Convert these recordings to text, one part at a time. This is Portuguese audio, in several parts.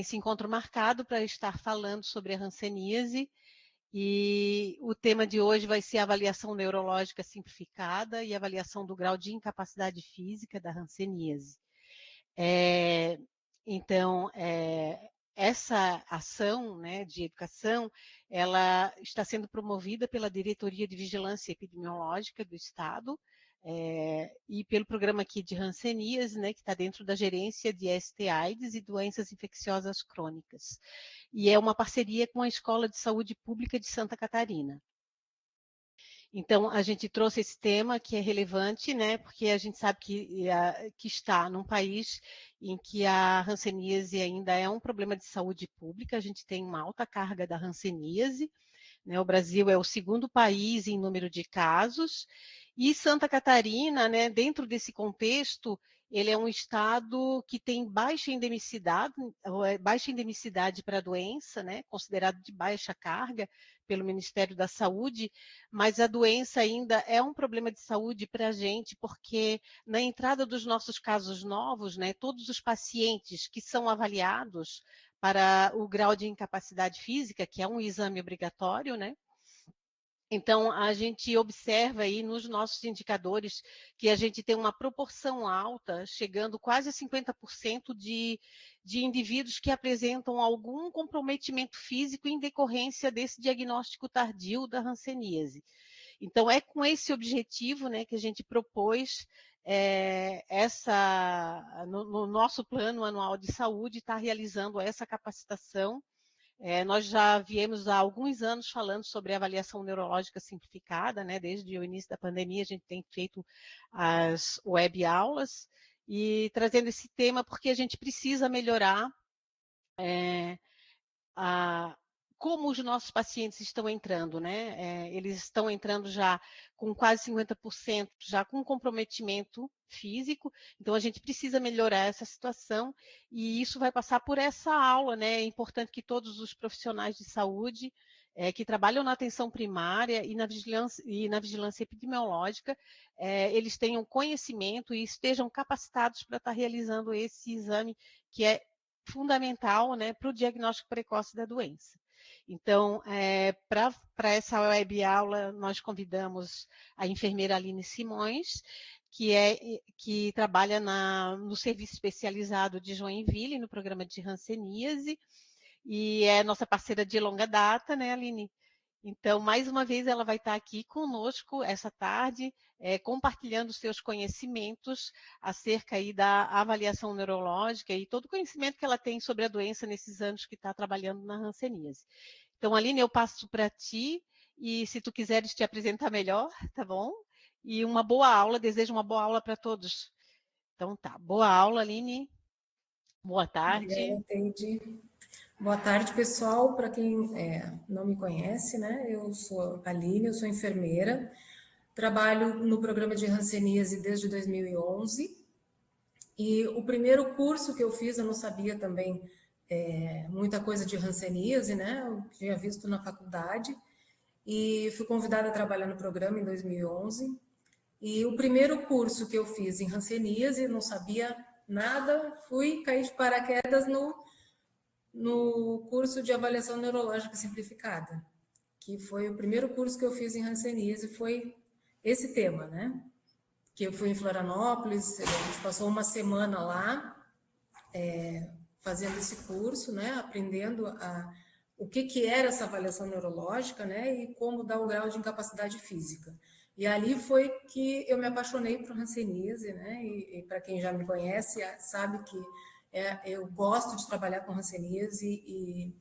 esse encontro marcado para estar falando sobre a hanseníase, e o tema de hoje vai ser a avaliação neurológica simplificada e avaliação do grau de incapacidade física da hanseníase. Então, essa ação, né, de educação, ela está sendo promovida pela Diretoria de Vigilância Epidemiológica do Estado, e pelo programa aqui de hanseníase, né, que está dentro da gerência de ST/AIDS e doenças infecciosas crônicas. E é uma parceria com a Escola de Saúde Pública de Santa Catarina. Então, a gente trouxe esse tema que é relevante, né, porque a gente sabe que está num país em que a hanseníase ainda é um problema de saúde pública, a gente tem uma alta carga da hanseníase, né, o Brasil é o segundo país em número de casos, e Santa Catarina, né, dentro desse contexto, ele é um estado que tem baixa endemicidade para a doença, né, considerado de baixa carga pelo Ministério da Saúde, mas a doença ainda é um problema de saúde para a gente, porque na entrada dos nossos casos novos, né, todos os pacientes que são avaliados para o grau de incapacidade física, que é um exame obrigatório, né? Então, a gente observa aí nos nossos indicadores que a gente tem uma proporção alta, chegando quase a 50% de indivíduos que apresentam algum comprometimento físico em decorrência desse diagnóstico tardio da hanseníase. Então, é com esse objetivo, né, que a gente propôs no nosso plano anual de saúde, estar realizando essa capacitação. Nós já viemos há alguns anos falando sobre avaliação neurológica simplificada, né? Desde o início da pandemia, a gente tem feito as web aulas e trazendo esse tema porque a gente precisa melhorar como os nossos pacientes estão entrando, né? Eles estão entrando já com quase 50%, já com comprometimento físico, então a gente precisa melhorar essa situação e isso vai passar por essa aula, né? É importante que todos os profissionais de saúde que trabalham na atenção primária e na vigilância epidemiológica, eles tenham conhecimento e estejam capacitados para estar realizando esse exame que é fundamental, né, para o diagnóstico precoce da doença. Então, para essa web aula, nós convidamos a enfermeira Aline Simões, que trabalha no serviço especializado de Joinville, no programa de hanseníase, e é nossa parceira de longa data, né, Aline? Então, mais uma vez, ela vai estar aqui conosco essa tarde, compartilhando seus conhecimentos acerca aí da avaliação neurológica e todo o conhecimento que ela tem sobre a doença nesses anos que está trabalhando na hanseníase. Então, Aline, eu passo para ti, e se tu quiseres te apresentar melhor, tá bom? E uma boa aula, desejo uma boa aula para todos. Então tá, boa aula, Aline. Boa tarde. Obrigada, Teide. Boa tarde, pessoal. Para quem não me conhece, né? Eu sou a Aline, eu sou enfermeira, trabalho no programa de hanseníase desde 2011. E o primeiro curso que eu fiz, eu não sabia também muita coisa de hanseníase, né? Eu tinha visto na faculdade e fui convidada a trabalhar no programa em 2011. E o primeiro curso que eu fiz em hanseníase, não sabia nada, fui cair de paraquedas no curso de avaliação neurológica simplificada, que foi o primeiro curso que eu fiz em hanseníase, foi esse tema, né? Que eu fui em Florianópolis, a gente passou uma semana lá, fazendo esse curso, né? Aprendendo o que era essa avaliação neurológica, né? E como dar o grau de incapacidade física. E ali foi que eu me apaixonei por hanseníase, né? E para quem já me conhece, sabe que eu gosto de trabalhar com hanseníase e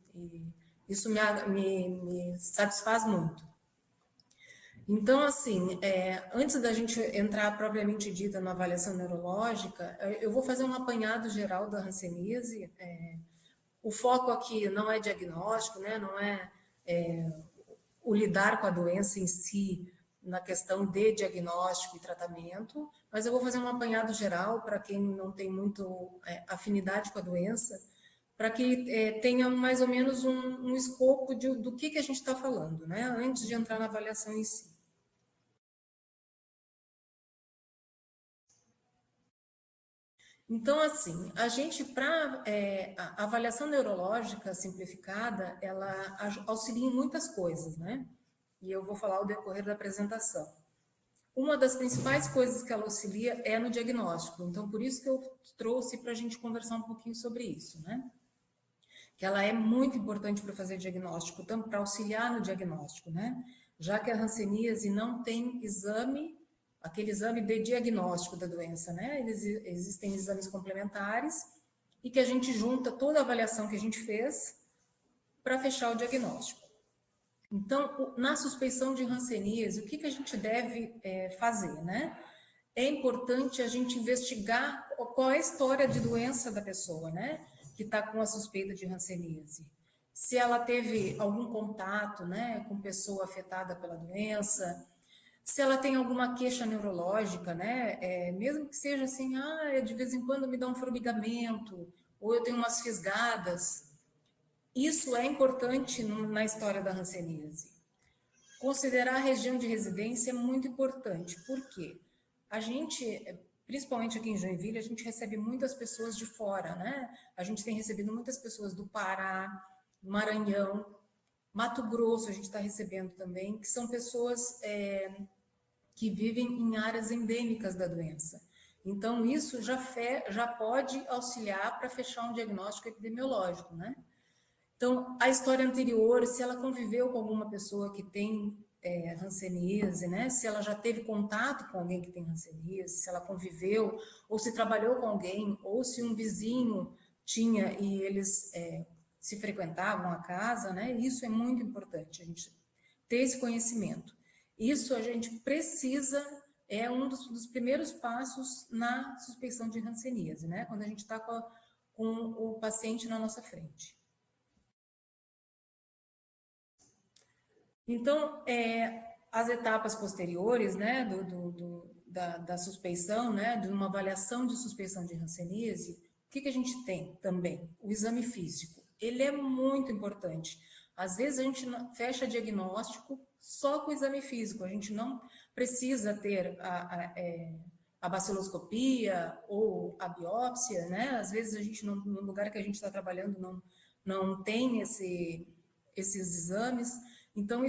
isso me satisfaz muito. Então, assim, antes da gente entrar propriamente dita na avaliação neurológica, eu vou fazer um apanhado geral da hanseníase. O foco aqui não é diagnóstico, né? Não é o lidar com a doença em si, na questão de diagnóstico e tratamento, mas eu vou fazer um apanhado geral para quem não tem muito afinidade com a doença, para que tenha mais ou menos um escopo do que a gente está falando, né? Antes de entrar na avaliação em si. Então, assim, a gente, para a avaliação neurológica simplificada, ela auxilia em muitas coisas, né? E eu vou falar ao decorrer da apresentação. Uma das principais coisas que ela auxilia é no diagnóstico. Então, por isso que eu trouxe para a gente conversar um pouquinho sobre isso, né? Que ela é muito importante para fazer diagnóstico, tanto para auxiliar no diagnóstico, né? Já que a hanseníase não tem exame, aquele exame de diagnóstico da doença, né? Existem exames complementares e que a gente junta toda a avaliação que a gente fez para fechar o diagnóstico. Então, na suspeição de hanseníase, o que a gente deve fazer, né? É importante a gente investigar qual é a história de doença da pessoa, né? Que está com a suspeita de hanseníase. Se ela teve algum contato, né, com pessoa afetada pela doença, se ela tem alguma queixa neurológica, né? Mesmo que seja assim, de vez em quando me dá um formigamento, ou eu tenho umas fisgadas. Isso é importante na história da hanseníase. Considerar a região de residência é muito importante. Por quê? A gente, principalmente aqui em Joinville, a gente recebe muitas pessoas de fora, né? A gente tem recebido muitas pessoas do Pará, Maranhão, Mato Grosso, a gente está recebendo também, que são pessoas que vivem em áreas endêmicas da doença. Então, isso já pode auxiliar para fechar um diagnóstico epidemiológico, né? Então, a história anterior, se ela conviveu com alguma pessoa que tem hanseníase, né? Se ela já teve contato com alguém que tem hanseníase, se ela conviveu, ou se trabalhou com alguém, ou se um vizinho tinha e eles se frequentavam a casa, né? Isso é muito importante, a gente ter esse conhecimento. Isso a gente precisa, é um dos primeiros passos na suspeição de hanseníase, né? Quando a gente está com o paciente na nossa frente. Então, as etapas posteriores, né, da suspeição, né, de uma avaliação de suspeição de hanseníase, o que a gente tem também? O exame físico. Ele é muito importante. Às vezes a gente fecha diagnóstico só com o exame físico, a gente não precisa ter a baciloscopia ou a biópsia, né? Às vezes a gente, no lugar que a gente está trabalhando, não tem esses exames. Então,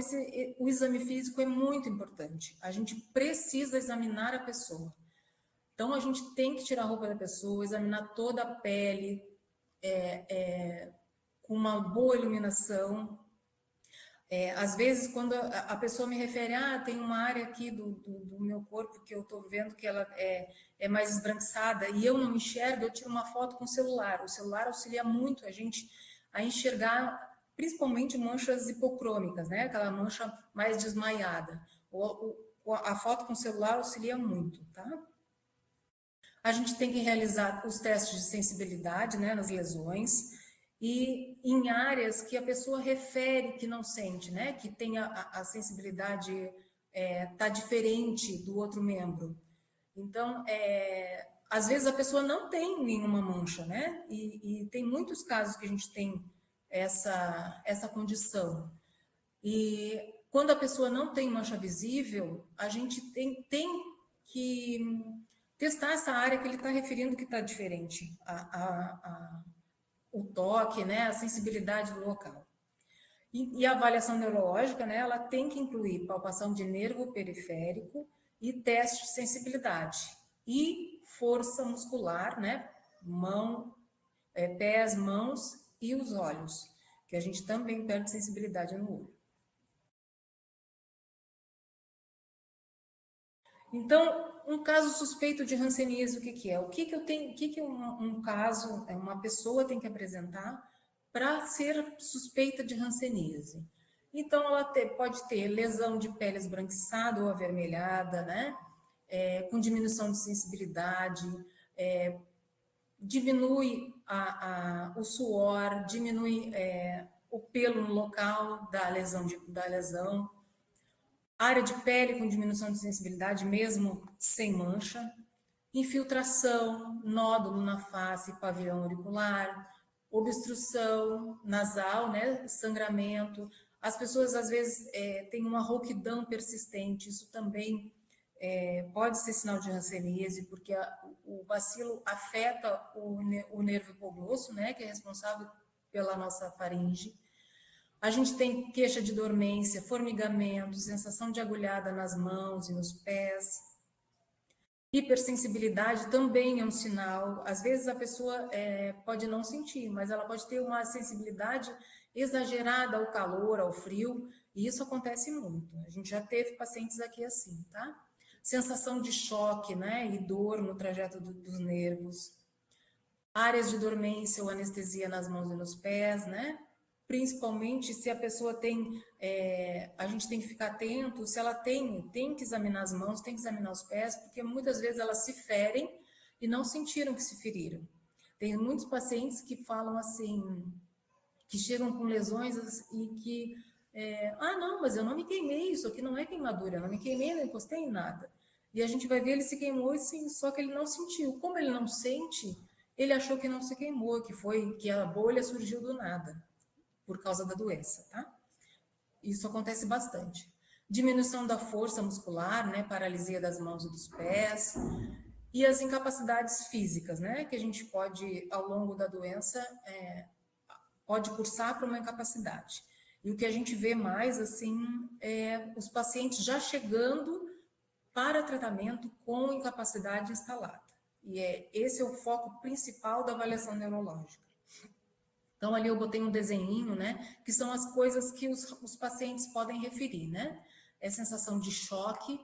o exame físico é muito importante. A gente precisa examinar a pessoa. Então, a gente tem que tirar a roupa da pessoa, examinar toda a pele, com uma boa iluminação. Às vezes, quando a pessoa me refere, tem uma área aqui do meu corpo que eu estou vendo que ela é mais esbranquiçada e eu não enxergo, eu tiro uma foto com o celular. O celular auxilia muito a gente a enxergar principalmente manchas hipocrômicas, né? Aquela mancha mais desmaiada. A foto com o celular auxilia muito, tá? A gente tem que realizar os testes de sensibilidade, né, nas lesões e em áreas que a pessoa refere que não sente, né, que tem a sensibilidade tá diferente do outro membro. Então, às vezes a pessoa não tem nenhuma mancha, né? E tem muitos casos que a gente tem essa condição. E quando a pessoa não tem mancha visível, a gente tem que testar essa área que ele está referindo que está diferente, o toque, né, a sensibilidade do local. E a avaliação neurológica, né, ela tem que incluir palpação de nervo periférico e teste de sensibilidade. E força muscular, né, pés, mãos e os olhos, que a gente também perde sensibilidade no olho. Então, um caso suspeito de hanseníase, o que é? O que eu tenho, o que um caso, uma pessoa tem que apresentar para ser suspeita de hanseníase? Então, ela pode ter lesão de pele esbranquiçada ou avermelhada, né? Com diminuição de sensibilidade, diminui o suor, diminui o pelo no local da lesão, área de pele com diminuição de sensibilidade, mesmo sem mancha, infiltração, nódulo na face, pavilhão auricular, obstrução nasal, né, sangramento. As pessoas, às vezes, têm uma rouquidão persistente, isso também pode ser sinal de hanseníase, porque o bacilo afeta o nervo hipoglosso, né, que é responsável pela nossa faringe. A gente tem queixa de dormência, formigamento, sensação de agulhada nas mãos e nos pés. Hipersensibilidade também é um sinal. Às vezes a pessoa pode não sentir, mas ela pode ter uma sensibilidade exagerada ao calor, ao frio, e isso acontece muito. A gente já teve pacientes aqui assim, tá? Sensação de choque, né, e dor no trajeto dos nervos. Áreas de dormência ou anestesia nas mãos e nos pés, né? Principalmente se a pessoa tem, a gente tem que ficar atento, se ela tem que examinar as mãos, tem que examinar os pés, porque muitas vezes elas se ferem e não sentiram que se feriram. Tem muitos pacientes que falam assim, que chegam com lesões e que, não, mas eu não me queimei, isso aqui não é queimadura, eu não me queimei, não encostei em nada. E a gente vai ver, ele se queimou, sim, só que ele não sentiu. Como ele não sente, ele achou que não se queimou, que a bolha surgiu do nada por causa da doença, tá? Isso acontece bastante. Diminuição da força muscular, né? Paralisia das mãos e dos pés. E as incapacidades físicas, né? Que a gente pode, ao longo da doença, pode cursar para uma incapacidade. E o que a gente vê mais, assim, é os pacientes já chegando para tratamento com incapacidade instalada. E esse é o foco principal da avaliação neurológica. Então, ali eu botei um desenhinho, né, que são as coisas que os pacientes podem referir, né? É sensação de choque,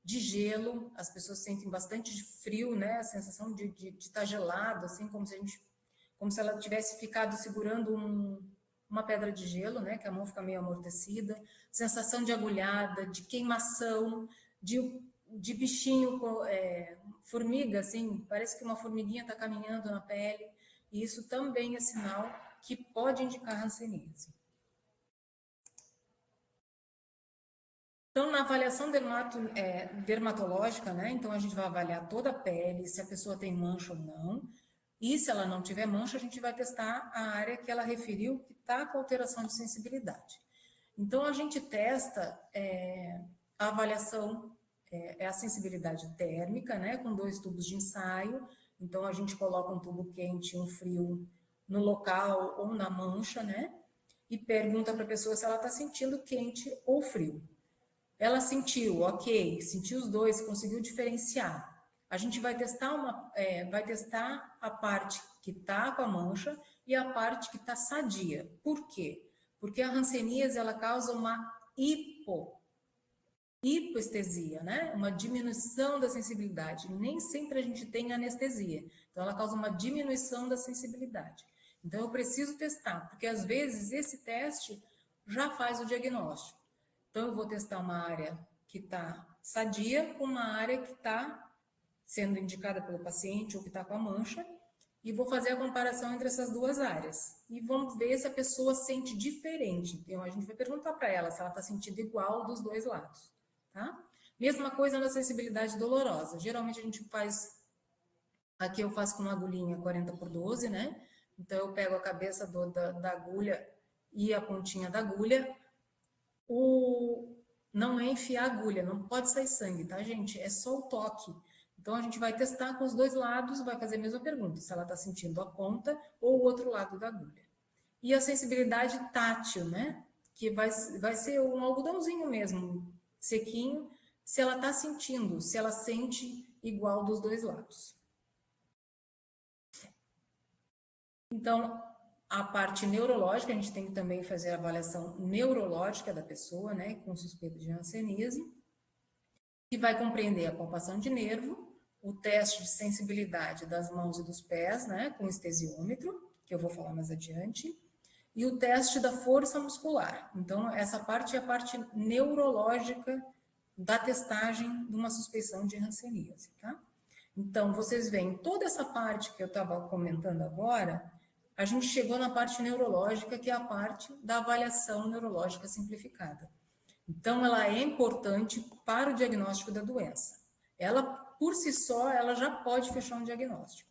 de gelo, as pessoas sentem bastante de frio, né? A sensação de estar gelado, assim, como se ela tivesse ficado segurando uma pedra de gelo, né? Que a mão fica meio amortecida. Sensação de agulhada, de queimação, de bichinho, formiga, assim, parece que uma formiguinha está caminhando na pele. E isso também é sinal que pode indicar hanseníase. Então, na avaliação dermatológica, né? Então, a gente vai avaliar toda a pele, se a pessoa tem mancha ou não. E se ela não tiver mancha, a gente vai testar a área que ela referiu que está com alteração de sensibilidade. Então, a gente testa a avaliação, a sensibilidade térmica, né? Com 2 tubos de ensaio. Então, a gente coloca um tubo quente e um frio no local ou na mancha, né? E pergunta para a pessoa se ela está sentindo quente ou frio. Ela sentiu, ok, sentiu os dois, conseguiu diferenciar. A gente vai testar a parte que está com a mancha e a parte que está sadia. Por quê? Porque a hanseníase ela causa uma hipoestesia, né? Uma diminuição da sensibilidade. Nem sempre a gente tem anestesia. Então, ela causa uma diminuição da sensibilidade. Então, eu preciso testar, porque às vezes esse teste já faz o diagnóstico. Então, eu vou testar uma área que está sadia com uma área que está sendo indicada pelo paciente ou que está com a mancha, e vou fazer a comparação entre essas duas áreas. E vamos ver se a pessoa sente diferente. Então, a gente vai perguntar para ela se ela está sentindo igual dos dois lados, tá? Mesma coisa na sensibilidade dolorosa. Geralmente a gente faz, aqui eu faço com uma agulhinha 40x12, né? Então, eu pego a cabeça da agulha e a pontinha da agulha. Não é enfiar agulha, não pode sair sangue, tá, gente? É só o toque. Então, a gente vai testar com os dois lados, vai fazer a mesma pergunta, se ela está sentindo a ponta ou o outro lado da agulha. E a sensibilidade tátil, né? Que vai ser um algodãozinho mesmo, sequinho, se ela está sentindo, se ela sente igual dos dois lados. Então, a parte neurológica, a gente tem que também fazer a avaliação neurológica da pessoa, né, com suspeita de hanseníase, que vai compreender a palpação de nervo, o teste de sensibilidade das mãos e dos pés, né, com estesiômetro, que eu vou falar mais adiante, e o teste da força muscular. Então, essa parte é a parte neurológica da testagem de uma suspeição de hanseníase, tá? Então, vocês veem, toda essa parte que eu estava comentando agora, a gente chegou na parte neurológica, que é a parte da avaliação neurológica simplificada. Então, ela é importante para o diagnóstico da doença. Ela, por si só, ela já pode fechar um diagnóstico.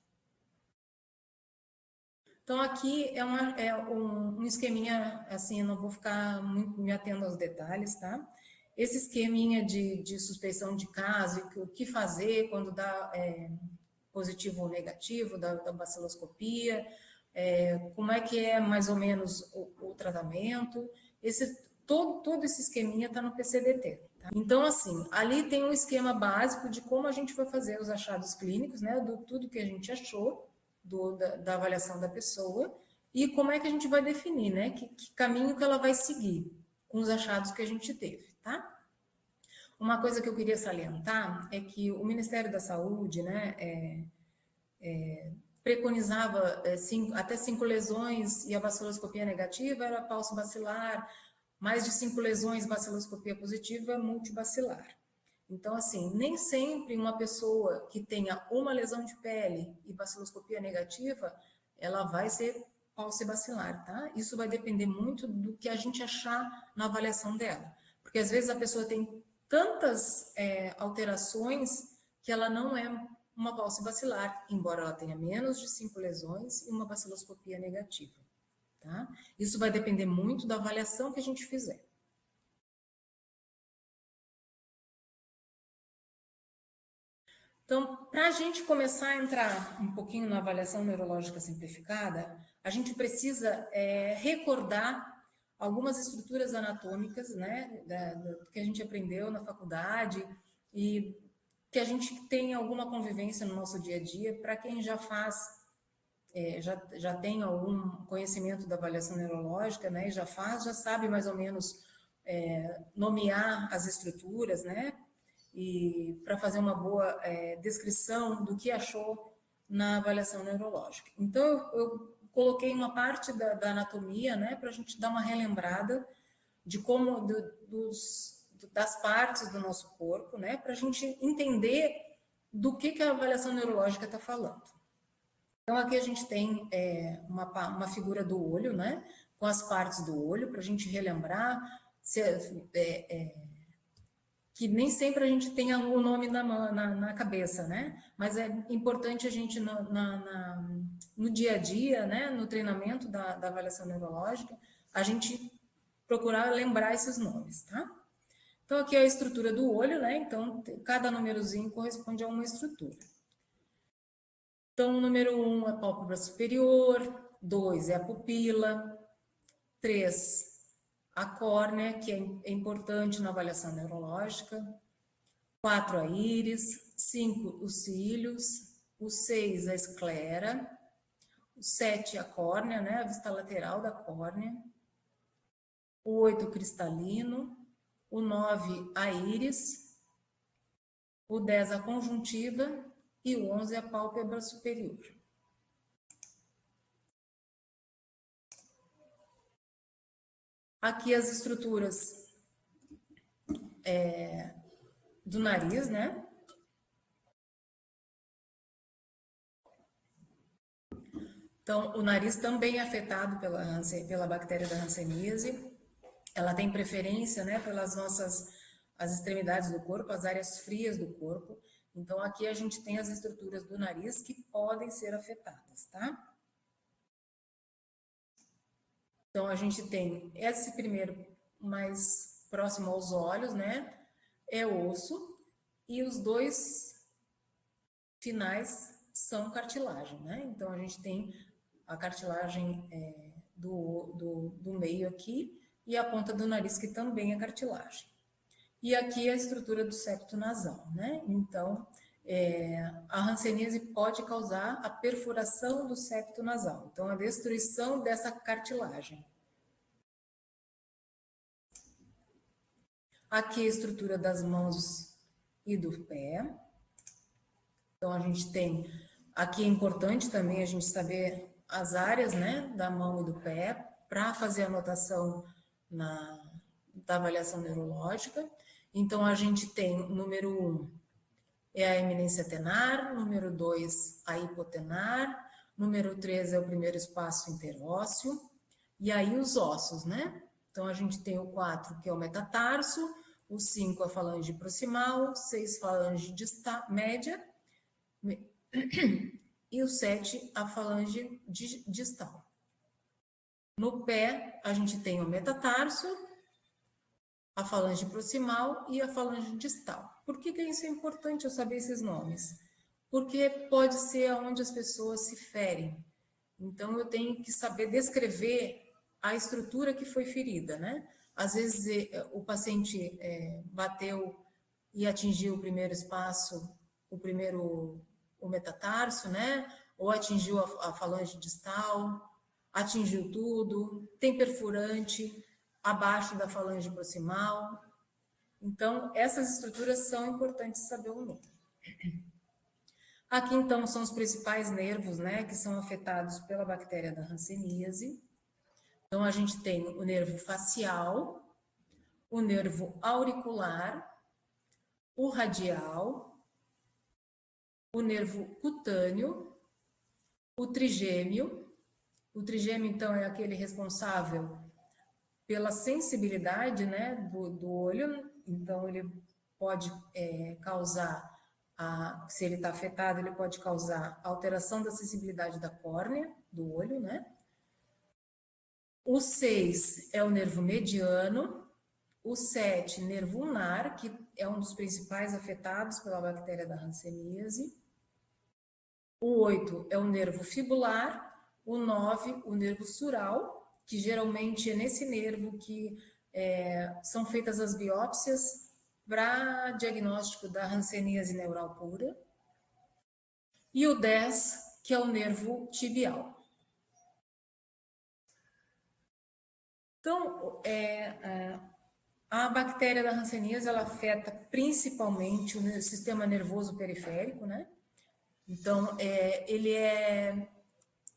Então, aqui é um esqueminha, assim, eu não vou ficar muito me atendo aos detalhes, tá? esse esqueminha de suspeição de caso, e o que fazer quando dá positivo ou negativo da baciloscopia, como é que é mais ou menos o tratamento, todo esse esqueminha está no PCDT. Tá? Então, assim, ali tem um esquema básico de como a gente vai fazer os achados clínicos, né, do tudo que a gente achou, da avaliação da pessoa, e como é que a gente vai definir, né, que caminho que ela vai seguir com os achados que a gente teve, tá? Uma coisa que eu queria salientar é que o Ministério da Saúde, né, preconizava até 5 lesões e a baciloscopia negativa era pulso bacilar, mais de 5 lesões, baciloscopia positiva, multibacilar. Então, assim, nem sempre uma pessoa que tenha uma lesão de pele e baciloscopia negativa, ela vai ser paucibacilar, tá? Isso vai depender muito do que a gente achar na avaliação dela. Porque às vezes a pessoa tem tantas alterações que ela não é uma paucibacilar, embora ela tenha menos de 5 lesões e uma baciloscopia negativa, tá? Isso vai depender muito da avaliação que a gente fizer. Então, para a gente começar a entrar um pouquinho na avaliação neurológica simplificada, a gente precisa recordar algumas estruturas anatômicas, né, que a gente aprendeu na faculdade e que a gente tem alguma convivência no nosso dia a dia. Para quem já faz, já tem algum conhecimento da avaliação neurológica, né, e já sabe mais ou menos nomear as estruturas, né, e para fazer uma boa descrição do que achou na avaliação neurológica. Então, eu coloquei uma parte da anatomia, né, para a gente dar uma relembrada de como, das partes do nosso corpo, né, para a gente entender do que a avaliação neurológica está falando. Então, aqui a gente tem uma figura do olho, né, com as partes do olho, para a gente relembrar que nem sempre a gente tenha o nome na cabeça, né? Mas é importante a gente, no dia a dia, né? No treinamento da avaliação neurológica, a gente procurar lembrar esses nomes, tá? Então, aqui é a estrutura do olho, né? Então, cada númerozinho corresponde a uma estrutura. Então, o número 1 é a pálpebra superior, 2 é a pupila, 3 a córnea, que é importante na avaliação neurológica, 4 a íris, 5 os cílios, o 6 a esclera, o 7 a córnea, né, a vista lateral da córnea, o 8 o cristalino, o 9 a íris, o 10 a conjuntiva e o 11 a pálpebra superior. Aqui as estruturas do nariz, né? Então, o nariz também é afetado pela bactéria da hanseníase. Ela tem preferência, né, pelas as extremidades do corpo, as áreas frias do corpo. Então, aqui a gente tem as estruturas do nariz que podem ser afetadas, tá? Então, a gente tem esse primeiro mais próximo aos olhos, né? É osso, e os dois finais são cartilagem, né? Então, a gente tem a cartilagem do meio aqui e a ponta do nariz, que também é cartilagem. E aqui a estrutura do septo nasal, né? Então, a hanseníase pode causar a perfuração do septo nasal, então a destruição dessa cartilagem. Aqui a estrutura das mãos e do pé. Então, a gente tem, aqui é importante também a gente saber as áreas, né, da mão e do pé, para fazer a anotação da avaliação neurológica. Então, a gente tem número 1, é a eminência tenar, número 2, a hipotenar, número 3 é o primeiro espaço interósseo, e aí os ossos, né? Então, a gente tem o 4, que é o metatarso, o 5, a falange proximal, 6, falange média, e o 7, a falange distal. No pé, a gente tem o metatarso, a falange proximal e a falange distal. Por que isso é importante eu saber esses nomes? Porque pode ser onde as pessoas se ferem. Então, eu tenho que saber descrever a estrutura que foi ferida, né? Às vezes, o paciente bateu e atingiu o primeiro espaço, o metatarso, né? Ou atingiu a falange distal, atingiu tudo, tem perfurante abaixo da falange proximal. Então, essas estruturas são importantes saber o nome. Aqui, então, são os principais nervos, né, que são afetados pela bactéria da hanseníase. Então, a gente tem o nervo facial, o nervo auricular, o radial, o nervo cutâneo, o trigêmeo. O trigêmeo, então, é aquele responsável pela sensibilidade, né, do olho. Então, ele pode causar, se ele está afetado, ele pode causar alteração da sensibilidade da córnea, do olho, né? O 6 é o nervo mediano, o 7, nervo ulnar, que é um dos principais afetados pela bactéria da hanseníase. O 8 é o nervo fibular, o 9, o nervo sural, que geralmente é nesse nervo que são feitas as biópsias para diagnóstico da hanseníase neural pura. E o 10, que é o nervo tibial. Então, a bactéria da hanseníase, ela afeta principalmente o sistema nervoso periférico, né? Então, ele é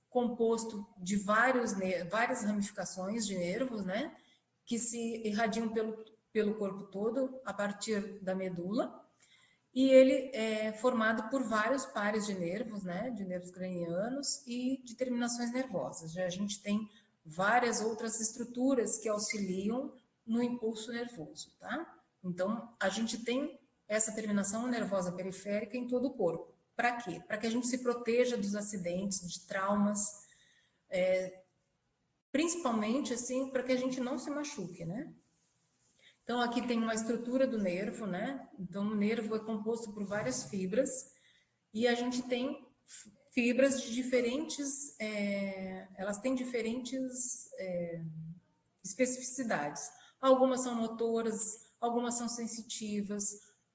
composto de várias ramificações de nervos, né? Que se irradiam pelo corpo todo a partir da medula. E ele é formado por vários pares de nervos, né? De nervos cranianos e de terminações nervosas. Já a gente tem várias outras estruturas que auxiliam no impulso nervoso, tá? Então, a gente tem essa terminação nervosa periférica em todo o corpo. Para quê? Para que a gente se proteja dos acidentes, de traumas, principalmente, assim, para que a gente não se machuque, né? Então, aqui tem uma estrutura do nervo, né? Então, o nervo é composto por várias fibras e a gente tem fibras de diferentes, elas têm diferentes especificidades. Algumas são motoras, algumas são sensitivas,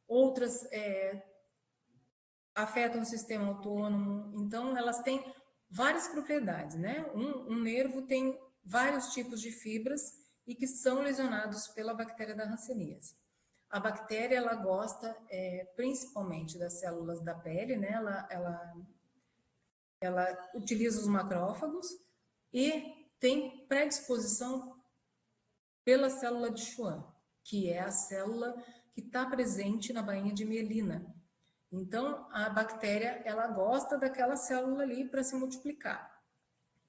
outras afetam o sistema autônomo. Então, elas têm várias propriedades, né? Um nervo tem vários tipos de fibras e que são lesionados pela bactéria da hanseníase. A bactéria, ela gosta principalmente das células da pele, né? Ela utiliza os macrófagos e tem predisposição pela célula de Schwann, que é a célula que está presente na bainha de mielina. Então, a bactéria, ela gosta daquela célula ali para se multiplicar.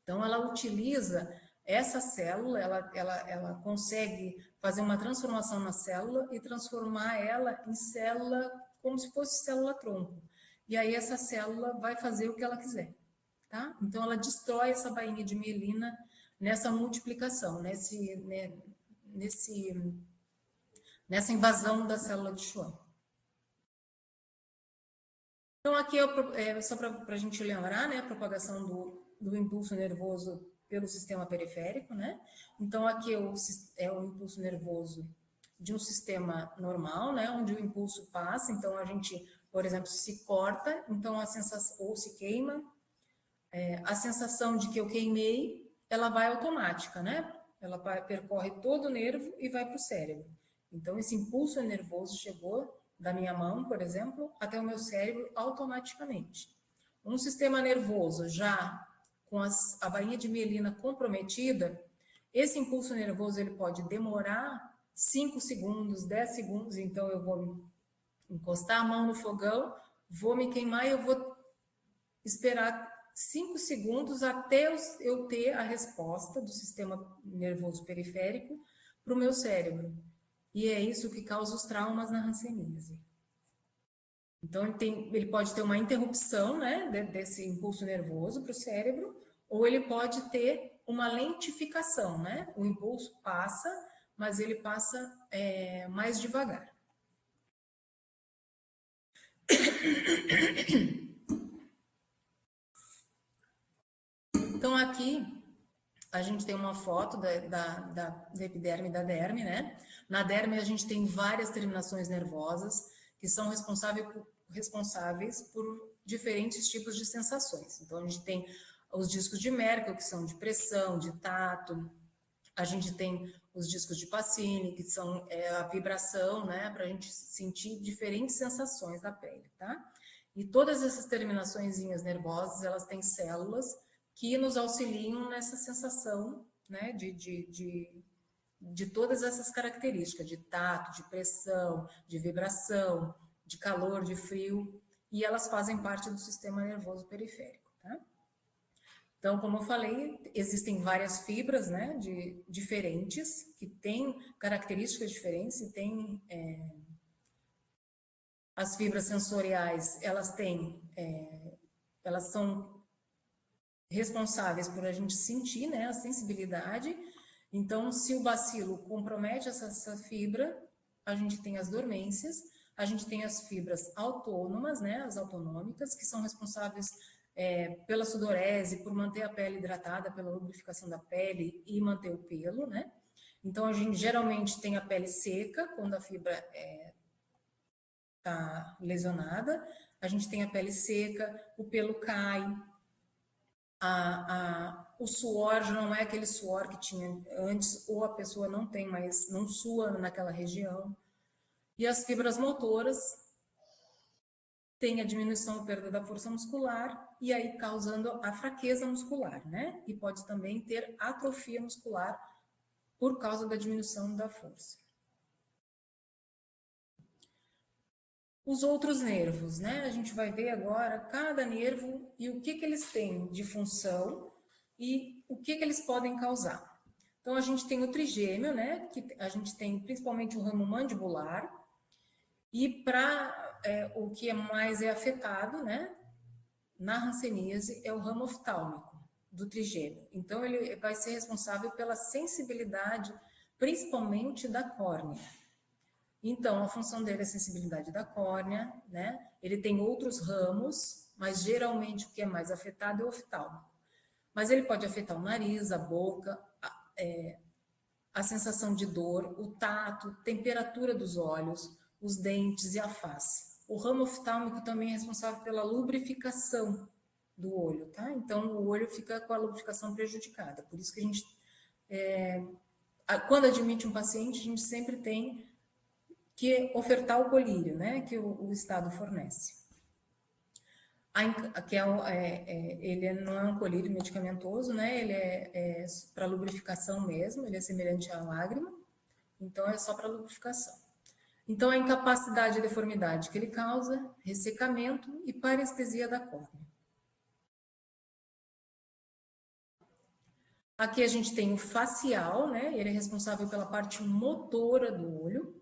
Então, ela utiliza essa célula, ela consegue fazer uma transformação na célula e transformar ela em célula como se fosse célula-tronco. E aí, essa célula vai fazer o que ela quiser, tá? Então, ela destrói essa bainha de mielina nessa multiplicação, nessa invasão da célula de Schwann. Então, aqui só para a gente lembrar, né, a propagação do impulso nervoso pelo sistema periférico, né? Então, aqui é o impulso nervoso de um sistema normal, né, onde o impulso passa. Então, a gente, por exemplo, se corta, então a sensação, ou se queima, a sensação de que eu queimei, ela vai automática, né? Ela percorre todo o nervo e vai para o cérebro. Então, esse impulso nervoso chegou da minha mão, por exemplo, até o meu cérebro automaticamente. Um sistema nervoso já com a bainha de mielina comprometida, esse impulso nervoso ele pode demorar 5 segundos, 10 segundos, então eu vou encostar a mão no fogão, vou me queimar e eu vou esperar 5 segundos até eu ter a resposta do sistema nervoso periférico para o meu cérebro. E é isso que causa os traumas na hanseníase. Então, ele pode ter uma interrupção, né, desse impulso nervoso para o cérebro, ou ele pode ter uma lentificação, né? O impulso passa, mas ele passa mais devagar. Então, aqui a gente tem uma foto da epiderme e da derme, né? Na derme, a gente tem várias terminações nervosas que são responsáveis por diferentes tipos de sensações. Então, a gente tem os discos de Merkel, que são de pressão, de tato. A gente tem os discos de Pacini, que são a vibração, né? Para a gente sentir diferentes sensações da pele, tá? E todas essas terminaçõezinhas nervosas, elas têm células que nos auxiliam nessa sensação, né, de todas essas características, de tato, de pressão, de vibração, de calor, de frio, e elas fazem parte do sistema nervoso periférico, tá? Então, como eu falei, existem várias fibras, né, diferentes, que têm características diferentes e têm... as fibras sensoriais, elas são responsáveis por a gente sentir, né, a sensibilidade. Então, se o bacilo compromete essa fibra, a gente tem as dormências, a gente tem as fibras autônomas, né, as autonômicas, que são responsáveis pela sudorese, por manter a pele hidratada, pela lubrificação da pele e manter o pelo, né? Então, a gente geralmente tem a pele seca, quando a fibra está lesionada, a gente tem a pele seca, o pelo cai, o suor já não é aquele suor que tinha antes, ou a pessoa não tem mais, não sua naquela região. E as fibras motoras têm a diminuição ou perda da força muscular, e aí causando a fraqueza muscular, né? E pode também ter atrofia muscular por causa da diminuição da força. Os outros nervos, né? A gente vai ver agora cada nervo e o que eles têm de função e o que eles podem causar. Então, a gente tem o trigêmeo, né? Que a gente tem principalmente o ramo mandibular, e para o que mais é afetado, né? Na hanseníase é o ramo oftálmico do trigêmeo. Então, ele vai ser responsável pela sensibilidade, principalmente da córnea. Então, a função dele é a sensibilidade da córnea, né? Ele tem outros ramos, mas geralmente o que é mais afetado é o oftálmico. Mas ele pode afetar o nariz, a boca, a sensação de dor, o tato, temperatura dos olhos, os dentes e a face. O ramo oftálmico também é responsável pela lubrificação do olho, tá? Então, o olho fica com a lubrificação prejudicada. Por isso que a gente, quando admite um paciente, a gente sempre tem que ofertar o colírio, né, que o Estado fornece. Ele não é um colírio medicamentoso, né, ele é para lubrificação mesmo, ele é semelhante à lágrima, então é só para lubrificação. Então, a incapacidade e deformidade que ele causa, ressecamento e parestesia da córnea. Aqui a gente tem o facial, né, ele é responsável pela parte motora do olho.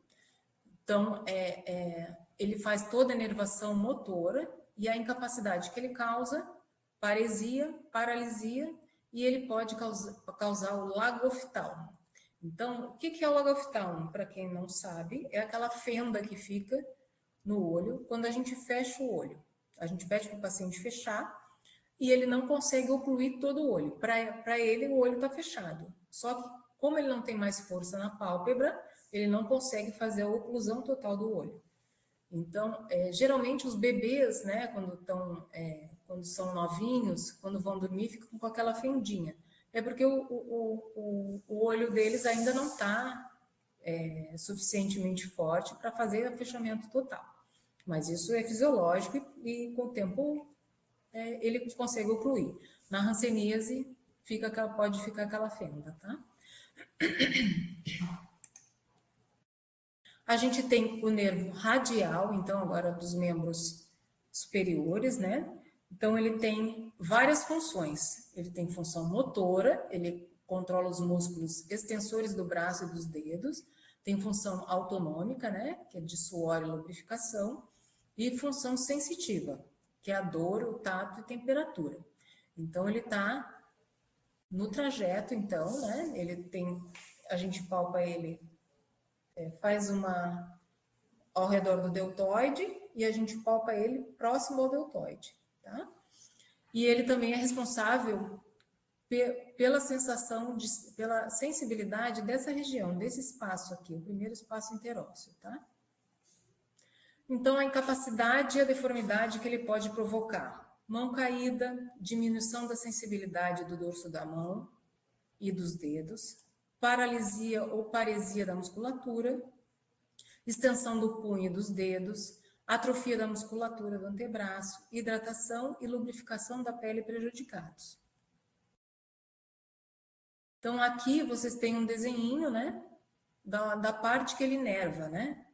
Então, ele faz toda a inervação motora e a incapacidade que ele causa, paresia, paralisia, e ele pode causar o lagoftalmo. Então, o que é o lagoftalmo? Para quem não sabe, é aquela fenda que fica no olho quando a gente fecha o olho. A gente pede para o paciente fechar e ele não consegue ocluir todo o olho. Para ele, o olho está fechado. Só que, como ele não tem mais força na pálpebra, ele não consegue fazer a oclusão total do olho. Então, geralmente os bebês, né, quando são novinhos, quando vão dormir, ficam com aquela fendinha. É porque o olho deles ainda não está suficientemente forte para fazer o fechamento total. Mas isso é fisiológico e com o tempo ele consegue ocluir. Na hanseníase pode ficar aquela fenda, tá? A gente tem o nervo radial, então, agora dos membros superiores, né? Então, ele tem várias funções. Ele tem função motora, ele controla os músculos extensores do braço e dos dedos. Tem função autonômica, né? Que é de suor e lubrificação. E função sensitiva, que é a dor, o tato e temperatura. Então, ele está no trajeto, então, né? Ele tem a gente palpa ele, faz uma ao redor do deltoide e a gente palpa ele próximo ao deltoide, tá? E ele também é responsável pela sensação, pela sensibilidade dessa região, desse espaço aqui, o primeiro espaço interósseo, tá? Então, a incapacidade e a deformidade que ele pode provocar. Mão caída, diminuição da sensibilidade do dorso da mão e dos dedos, paralisia ou paresia da musculatura, extensão do punho e dos dedos, atrofia da musculatura do antebraço, hidratação e lubrificação da pele prejudicados. Então, aqui vocês têm um desenhinho, né, da parte que ele inerva, né?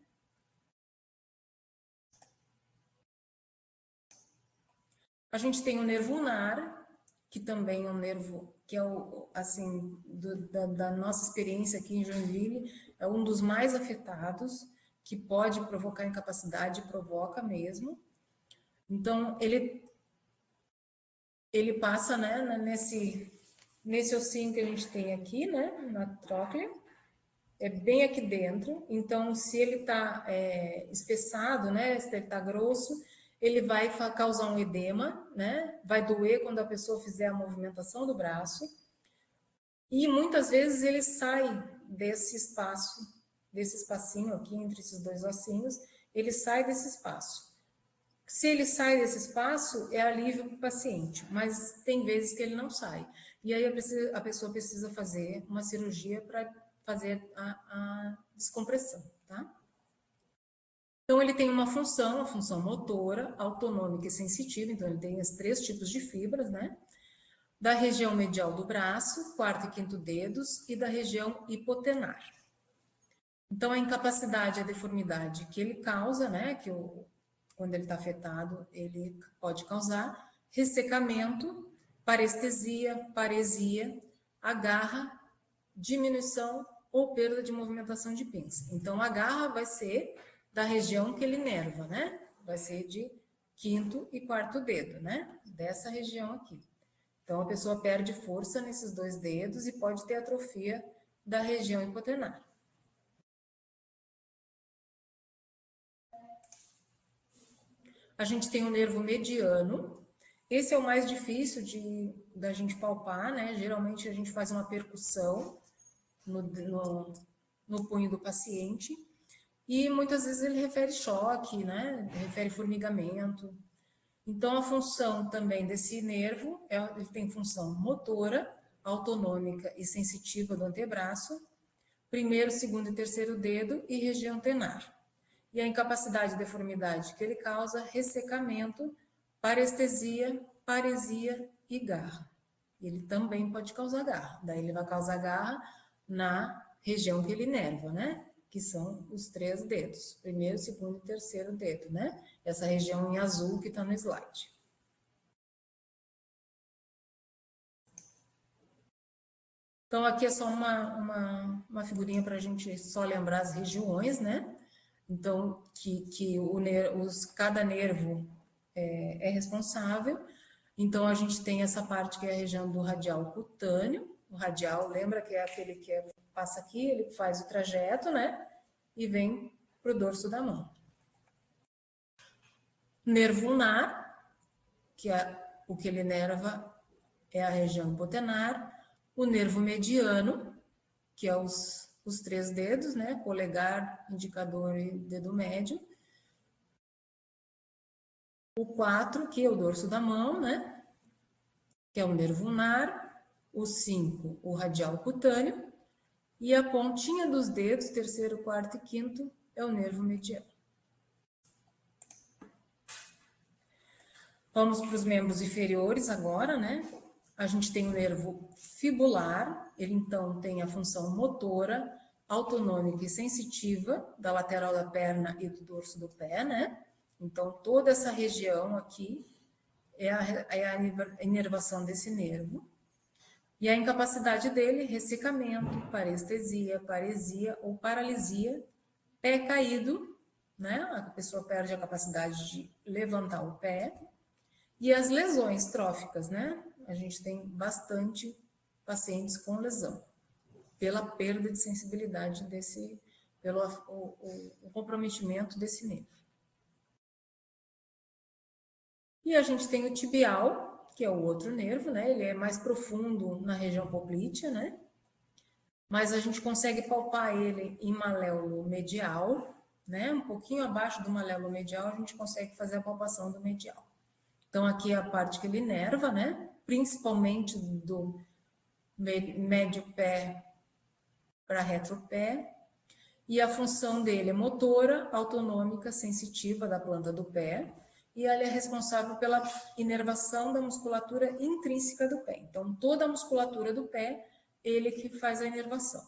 A gente tem o nervo ulnar, que também é um nervo, que é o, assim, da nossa experiência aqui em Joinville, é um dos mais afetados, que pode provocar incapacidade, provoca mesmo. Então, ele passa, né, nesse ossinho que a gente tem aqui, né, na tróclea, é bem aqui dentro. Então, se ele está espessado, né, se ele está grosso, ele vai causar um edema, né, vai doer quando a pessoa fizer a movimentação do braço. E muitas vezes ele sai desse espaço, desse espacinho aqui entre esses dois ossinhos, ele sai desse espaço. Se ele sai desse espaço, é alívio para o paciente, mas tem vezes que ele não sai. E aí a pessoa precisa fazer uma cirurgia para fazer a descompressão, tá? Então, ele tem uma função, a função motora, autonômica e sensitiva, então ele tem os 3 tipos de fibras, né? Da região medial do braço, quarto e quinto dedos, e da região hipotenar. Então, a incapacidade, a deformidade que ele causa, né, quando ele está afetado, ele pode causar ressecamento, parestesia, paresia, agarra, diminuição ou perda de movimentação de pinça. Então, a garra vai ser da região que ele inerva, né? Vai ser de quinto e quarto dedo, né? Dessa região aqui. Então, a pessoa perde força nesses 2 dedos e pode ter atrofia da região hipotenar. A gente tem o nervo mediano. Esse é o mais difícil da gente palpar, né? Geralmente a gente faz uma percussão no punho do paciente e muitas vezes ele refere choque, né? Refere formigamento. Então, a função também desse nervo, ele tem função motora, autonômica e sensitiva do antebraço, primeiro, segundo e terceiro dedo e região tenar. E a incapacidade e deformidade que ele causa, ressecamento, parestesia, paresia e garra. Ele também pode causar garra. Daí ele vai causar garra na região que ele inerva, né? Que são os 3 dedos, primeiro, segundo e terceiro dedo, né? Essa região em azul que está no slide. Então, aqui é só uma figurinha para a gente só lembrar as regiões, né? Então, cada nervo é responsável. Então, a gente tem essa parte que é a região do radial cutâneo. O radial, lembra que é aquele que passa aqui, ele faz o trajeto, né? E vem para o dorso da mão. Nervo ulnar, que é o que ele inerva, é a região hipotenar. O nervo mediano, que é os 3 dedos, né? Polegar, indicador e dedo médio. O 4, que é o dorso da mão, né? Que é o nervo ulnar. O 5, o radial cutâneo. E a pontinha dos dedos, terceiro, quarto e quinto, é o nervo mediano. Vamos para os membros inferiores agora, né? A gente tem o nervo fibular, ele então tem a função motora, autonômica e sensitiva da lateral da perna e do dorso do pé, né? Então, toda essa região aqui é a inervação desse nervo. E a incapacidade dele, ressecamento, parestesia, paresia ou paralisia, pé caído, né? A pessoa perde a capacidade de levantar o pé. E as lesões tróficas, né? A gente tem bastante pacientes com lesão. pela perda de sensibilidade pelo o comprometimento desse nervo. E a gente tem o tibial, que é o outro nervo, né? Ele é mais profundo na região poplítea, né? Mas a gente consegue palpar ele em maléolo medial, né? Um pouquinho abaixo do maléolo medial, a gente consegue fazer a palpação do medial. Então, aqui é a parte que ele inerva, né? Principalmente do médio pé para retropé. E a função dele é motora, autonômica, sensitiva da planta do pé. E ela é responsável pela inervação da musculatura intrínseca do pé. Então, toda a musculatura do pé, ele que faz a inervação.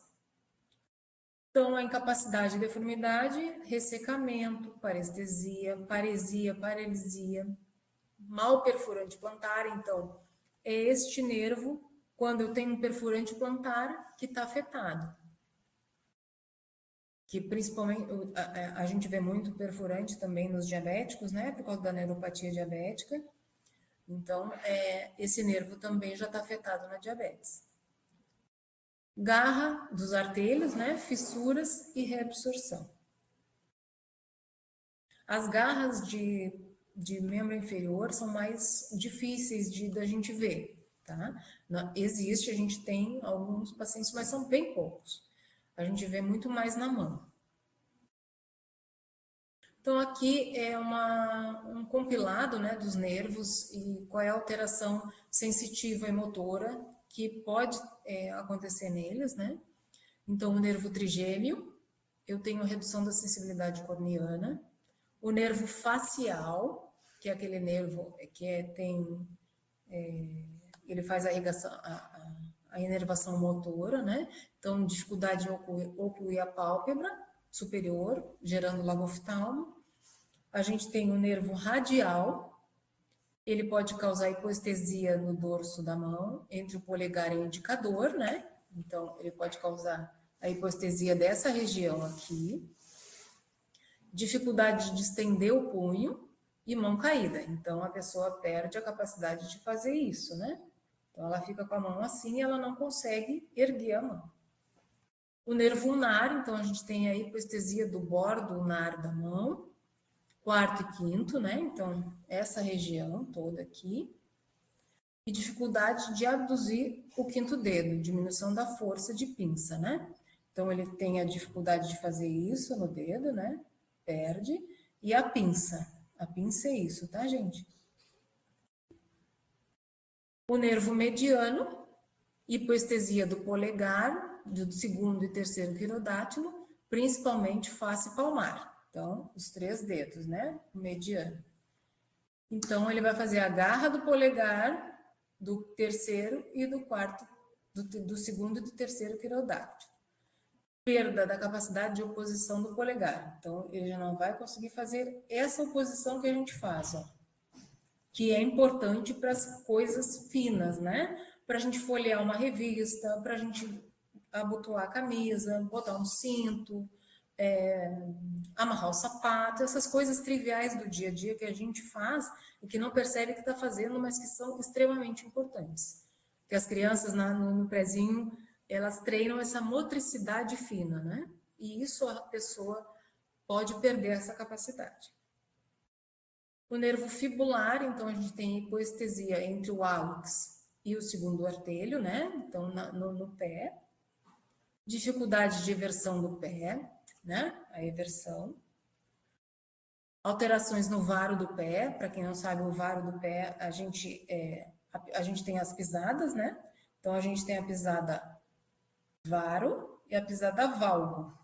Então, a incapacidade e deformidade, ressecamento, parestesia, paresia, paralisia, mal perfurante plantar. Então, é este nervo, quando eu tenho um perfurante plantar, que está afetado. Que principalmente a gente vê muito perfurante também nos diabéticos, né? Por causa da neuropatia diabética. Então, esse nervo também já está afetado na diabetes. Garra dos artelhos, né? Fissuras e reabsorção. As garras de membro inferior são mais difíceis da gente ver, tá? Existe, a gente tem alguns pacientes, mas são bem poucos. A gente vê muito mais na mão. Então, aqui é um compilado, né, dos nervos e qual é a alteração sensitiva e motora que pode acontecer neles, né? Então, o nervo trigêmeo, eu tenho redução da sensibilidade corneana. O nervo facial, que é aquele nervo que ele faz a inervação motora, né? Então, dificuldade em ocluir a pálpebra superior, gerando lagoftalmo. A gente tem o nervo radial, ele pode causar hipoestesia no dorso da mão, entre o polegar e o indicador, né? Então, ele pode causar a hipoestesia dessa região aqui. Dificuldade de estender o punho e mão caída. Então, a pessoa perde a capacidade de fazer isso, né? Então, ela fica com a mão assim e ela não consegue erguer a mão. O nervo ulnar, então, a gente tem a hipoestesia do bordo ulnar da mão, quarto e quinto, né? Então, essa região toda aqui. E dificuldade de abduzir o quinto dedo, diminuição da força de pinça, né? Então, ele tem a dificuldade de fazer isso no dedo, né? Perde. E a pinça. A pinça é isso, tá, gente? O nervo mediano, hipoestesia do polegar, do segundo e terceiro quirodátilo, principalmente face palmar. Então, os 3 dedos, né? O mediano. Então, ele vai fazer a garra do polegar, do terceiro e do quarto, do segundo e do terceiro quirodátilo. Perda da capacidade de oposição do polegar. Então, ele já não vai conseguir fazer essa oposição que a gente faz, ó, que é importante para as coisas finas, né? Para a gente folhear uma revista, para a gente abotoar a camisa, botar um cinto, amarrar o sapato, essas coisas triviais do dia a dia que a gente faz e que não percebe que está fazendo, mas que são extremamente importantes. Porque as crianças no prezinho, elas treinam essa motricidade fina, né? E isso a pessoa pode perder essa capacidade. O nervo fibular, então a gente tem hipoestesia entre o hálux e o segundo artelho, né? Então no pé. Dificuldade de eversão do pé, né? A eversão. Alterações no varo do pé. Para quem não sabe, o varo do pé, a gente tem as pisadas, né? Então a gente tem a pisada varo e a pisada valgo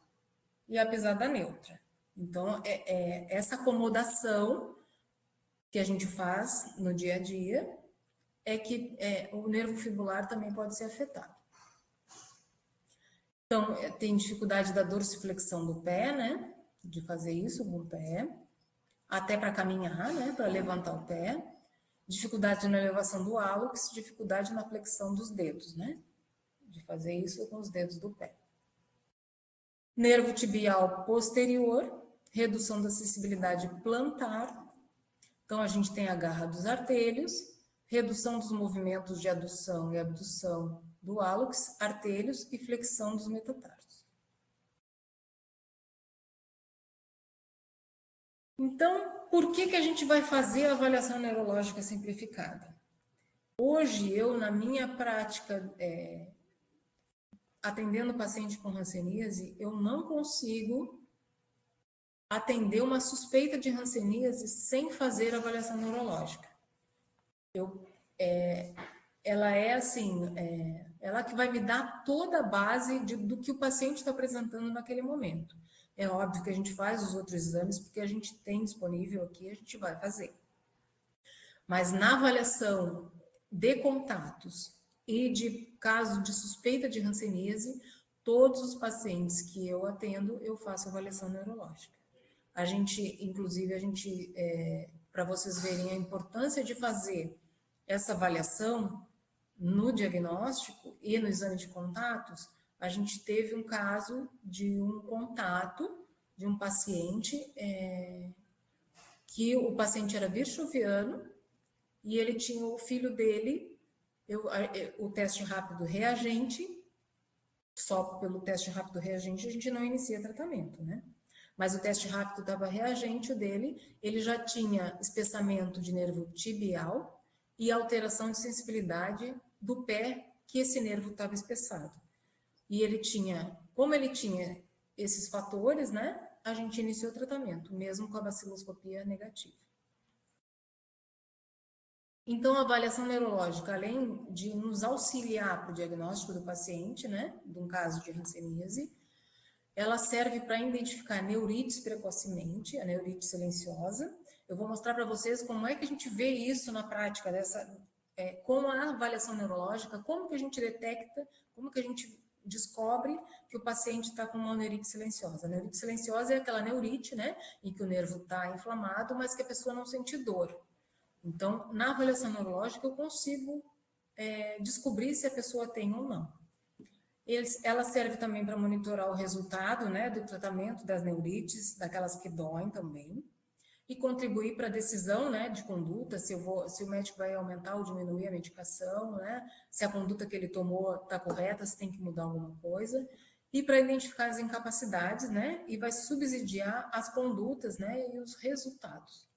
e a pisada neutra. Então essa acomodação que a gente faz no dia a dia é que o nervo fibular também pode ser afetado. Então, tem dificuldade da dorsiflexão do pé, né? De fazer isso com o pé. Até para caminhar, né? Para levantar o pé. Dificuldade na elevação do hálux, dificuldade na flexão dos dedos, né? De fazer isso com os dedos do pé. Nervo tibial posterior, redução da sensibilidade plantar. Então, a gente tem a garra dos artelhos, redução dos movimentos de adução e abdução do hálux, artérios e flexão dos metatarsos. Então, por que a gente vai fazer a avaliação neurológica simplificada? Hoje, eu, na minha prática, atendendo paciente com hanseníase, eu não consigo atender uma suspeita de hanseníase sem fazer avaliação neurológica. Ela é assim, ela que vai me dar toda a base do que o paciente está apresentando naquele momento. É óbvio que a gente faz os outros exames, porque a gente tem disponível aqui, a gente vai fazer. Mas na avaliação de contatos e de caso de suspeita de hanseníase, todos os pacientes que eu atendo, eu faço avaliação neurológica. Inclusive, para vocês verem a importância de fazer essa avaliação no diagnóstico e no exame de contatos, a gente teve um caso de um contato de um paciente que o paciente era virchoviano e ele tinha o filho dele, o teste rápido reagente, só pelo teste rápido reagente a gente não inicia tratamento, né? Mas o teste rápido estava reagente dele, ele já tinha espessamento de nervo tibial e alteração de sensibilidade do pé que esse nervo estava espessado. E ele tinha, como ele tinha esses fatores, né, a gente iniciou o tratamento, mesmo com a baciloscopia negativa. Então, a avaliação neurológica, além de nos auxiliar para o diagnóstico do paciente, né, de um caso de hanseníase, ela serve para identificar neurites precocemente, a neurite silenciosa. Eu vou mostrar para vocês como é que a gente vê isso na prática, com a avaliação neurológica, como que a gente detecta, como que a gente descobre que o paciente está com uma neurite silenciosa. A neurite silenciosa é aquela neurite, né, em que o nervo está inflamado, mas que a pessoa não sente dor. Então, na avaliação neurológica, eu consigo descobrir se a pessoa tem ou não. Ela serve também para monitorar o resultado, né, do tratamento das neurites, daquelas que doem também, e contribuir para a decisão, né, de conduta, se o médico vai aumentar ou diminuir a medicação, né, se a conduta que ele tomou está correta, se tem que mudar alguma coisa, e para identificar as incapacidades, né, e vai subsidiar as condutas, né, e os resultados.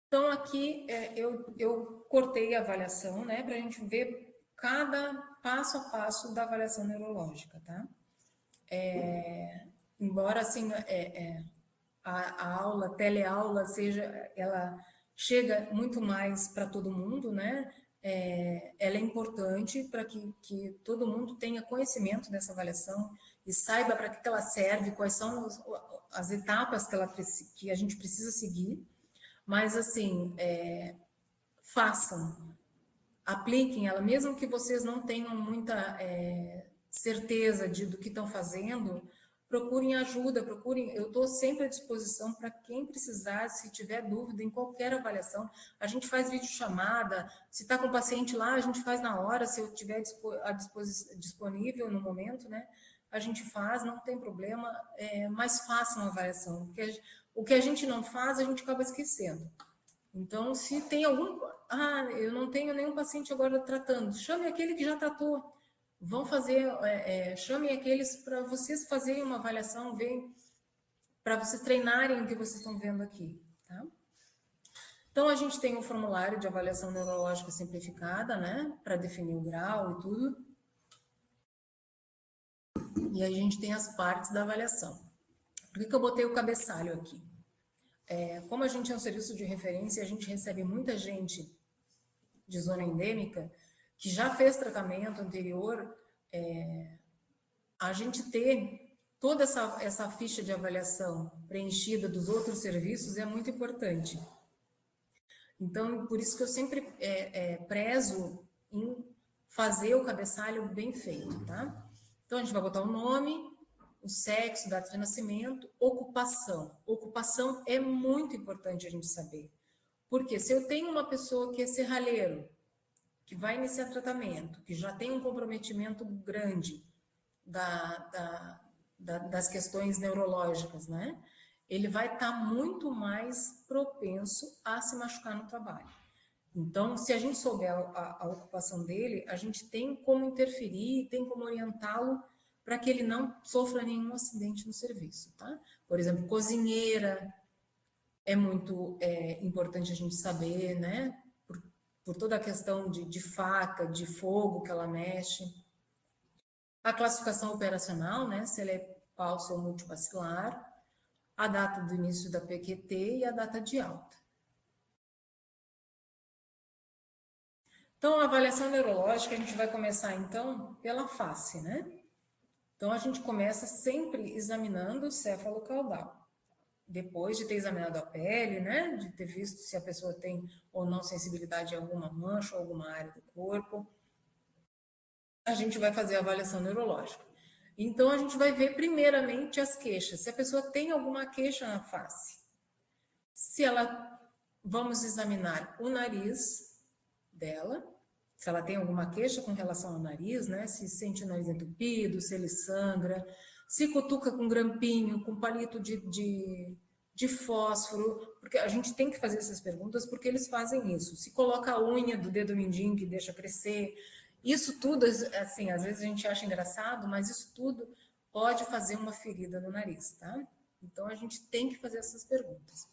Então, aqui eu cortei a avaliação, né, para a gente ver cada passo a passo da avaliação neurológica, tá? Embora, assim, a aula, teleaula, ela chega muito mais para todo mundo, né? Ela é importante para que todo mundo tenha conhecimento dessa avaliação e saiba para que ela serve, quais são as etapas que a gente precisa seguir. Mas, assim, façam, apliquem ela, mesmo que vocês não tenham muita certeza do que estão fazendo, procurem ajuda, eu estou sempre à disposição para quem precisar, se tiver dúvida em qualquer avaliação, a gente faz videochamada, se está com o paciente lá, a gente faz na hora, se eu tiver disponível no momento, né, a gente faz, não tem problema, mas façam a avaliação, porque o que a gente não faz, a gente acaba esquecendo. Então, se tem eu não tenho nenhum paciente agora tratando, chame aquele que já tratou, vão fazer, chamem aqueles para vocês fazerem uma avaliação, para vocês treinarem o que vocês estão vendo aqui, tá? Então, a gente tem um formulário de avaliação neurológica simplificada, né, para definir o grau e tudo. E a gente tem as partes da avaliação. Por que eu botei o cabeçalho aqui? Como a gente é um serviço de referência, a gente recebe muita gente de zona endêmica que já fez tratamento anterior, a gente ter toda essa ficha de avaliação preenchida dos outros serviços é muito importante. Então, por isso que eu sempre prezo em fazer o cabeçalho bem feito, tá? Então, a gente vai botar o nome, o sexo, data de nascimento, ocupação. Ocupação é muito importante a gente saber. Porque se eu tenho uma pessoa que é serralheiro, que vai iniciar tratamento, que já tem um comprometimento grande das questões neurológicas, né? Ele vai estar muito mais propenso a se machucar no trabalho. Então, se a gente souber a ocupação dele, a gente tem como interferir, tem como orientá-lo para que ele não sofra nenhum acidente no serviço, tá? Por exemplo, cozinheira é muito importante a gente saber, né? Por toda a questão de faca, de fogo que ela mexe. A classificação operacional, né? Se ela é pulso ou multibacilar, a data do início da PQT e a data de alta. Então, a avaliação neurológica, a gente vai começar, então, pela face, né? Então, a gente começa sempre examinando o céfalo caudal. Depois de ter examinado a pele, né? De ter visto se a pessoa tem ou não sensibilidade em alguma mancha ou alguma área do corpo, a gente vai fazer a avaliação neurológica. Então, a gente vai ver primeiramente as queixas. Se a pessoa tem alguma queixa na face. Se ela, vamos examinar o nariz dela, se ela tem alguma queixa com relação ao nariz, né? Se sente o nariz entupido, se ele sangra, se cutuca com grampinho, com palito de fósforo, porque a gente tem que fazer essas perguntas porque eles fazem isso. Se coloca a unha do dedo mindinho que deixa crescer, isso tudo, assim, às vezes a gente acha engraçado, mas isso tudo pode fazer uma ferida no nariz, tá? Então a gente tem que fazer essas perguntas.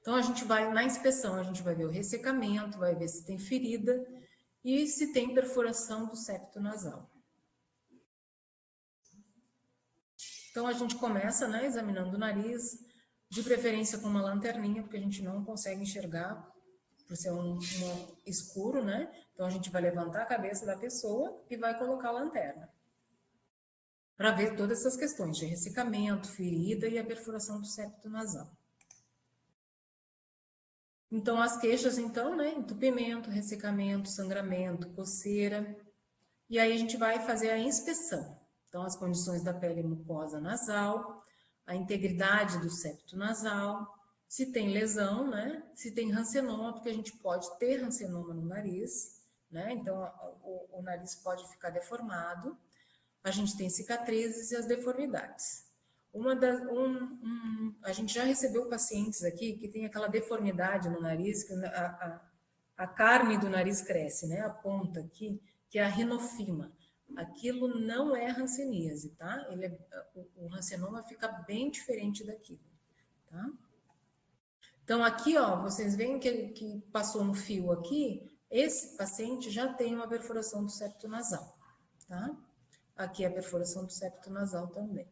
Então, a gente vai, na inspeção, a gente vai ver o ressecamento, vai ver se tem ferida e se tem perfuração do septo nasal. Então, a gente começa, né, examinando o nariz, de preferência com uma lanterninha, porque a gente não consegue enxergar, por ser um escuro, né? Então, a gente vai levantar a cabeça da pessoa e vai colocar a lanterna. Para ver todas essas questões de ressecamento, ferida e a perfuração do septo nasal. Então, as queixas, então, né? Entupimento, ressecamento, sangramento, coceira. E aí a gente vai fazer a inspeção. Então, as condições da pele mucosa nasal, a integridade do septo nasal, se tem lesão, né? Se tem rancenoma, porque a gente pode ter rancenoma no nariz, né? Então, o nariz pode ficar deformado. A gente tem cicatrizes e as deformidades. A gente já recebeu pacientes aqui que tem aquela deformidade no nariz, que a carne do nariz cresce, né? A ponta aqui, que é a rinofima. Aquilo não é hanseníase, tá? O rancenoma fica bem diferente daquilo, tá? Então, aqui, ó, vocês veem que passou um fio aqui, esse paciente já tem uma perfuração do septo nasal, tá? Aqui é a perfuração do septo nasal também.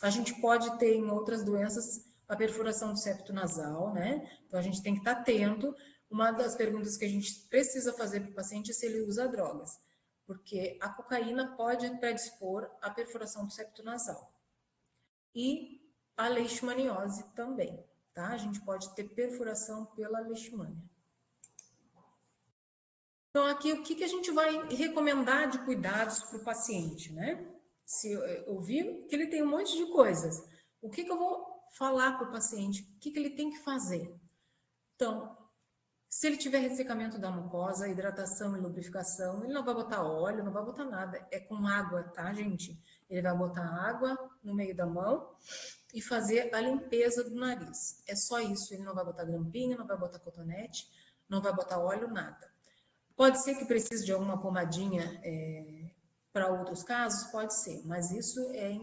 A gente pode ter em outras doenças a perfuração do septo nasal, né? Então a gente tem que estar atento. Uma das perguntas que a gente precisa fazer para o paciente é se ele usa drogas, porque a cocaína pode predispor à perfuração do septo nasal. E a leishmaniose também, tá? A gente pode ter perfuração pela leishmania. Então, aqui, o que a gente vai recomendar de cuidados para o paciente, né? Se eu vi que ele tem um monte de coisas, o que eu vou falar para o paciente? O que ele tem que fazer? Então, se ele tiver ressecamento da mucosa, hidratação e lubrificação, ele não vai botar óleo, não vai botar nada. É com água, tá, gente? Ele vai botar água no meio da mão e fazer a limpeza do nariz. É só isso. Ele não vai botar grampinha, não vai botar cotonete, não vai botar óleo, nada. Pode ser que precise de alguma pomadinha para outros casos? Pode ser, mas isso é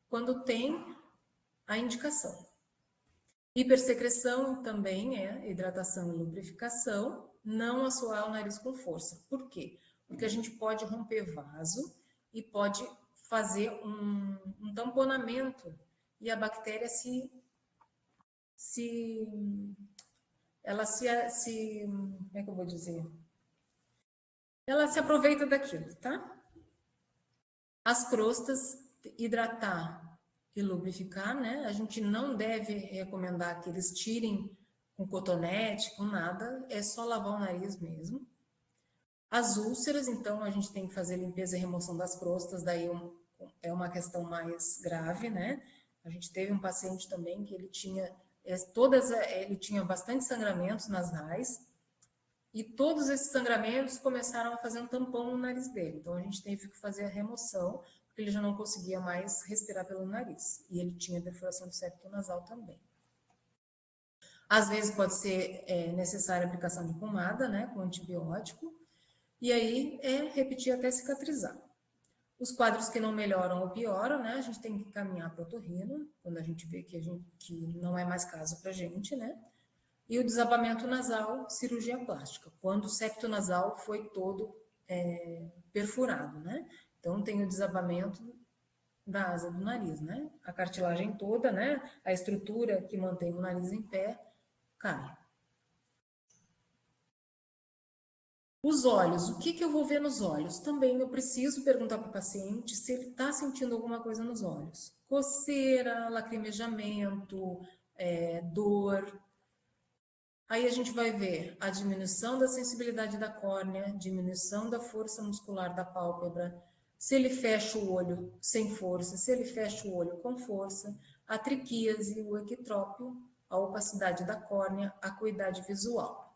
quando tem a indicação. Hipersecreção também é hidratação e lubrificação, não assoar o nariz com força. Por quê? Porque a gente pode romper vaso e pode fazer um tamponamento e a bactéria como é que eu vou dizer? Ela se aproveita daquilo, tá? As crostas, hidratar e lubrificar, né? A gente não deve recomendar que eles tirem com cotonete, com nada, é só lavar o nariz mesmo. As úlceras, então, a gente tem que fazer limpeza e remoção das crostas, daí é uma questão mais grave, né? A gente teve um paciente também que ele tinha bastante sangramentos nasais, e todos esses sangramentos começaram a fazer um tampão no nariz dele. Então, a gente teve que fazer a remoção, porque ele já não conseguia mais respirar pelo nariz. E ele tinha perfuração do septo nasal também. Às vezes pode ser necessária a aplicação de pomada, né, com antibiótico, e aí repetir até cicatrizar. Os quadros que não melhoram ou pioram, né, a gente tem que caminhar para o otorrino, quando a gente vê que não é mais caso para a gente, né? E o desabamento nasal, cirurgia plástica, quando o septo nasal foi todo perfurado, né? Então tem o desabamento da asa do nariz, né? A cartilagem toda, né? A estrutura que mantém o nariz em pé cai. Os olhos, o que eu vou ver nos olhos? Também eu preciso perguntar para o paciente se ele está sentindo alguma coisa nos olhos. Coceira, lacrimejamento, dor. Aí a gente vai ver a diminuição da sensibilidade da córnea, diminuição da força muscular da pálpebra, se ele fecha o olho sem força, se ele fecha o olho com força, a triquíase, o equitrópio, a opacidade da córnea, a acuidade visual.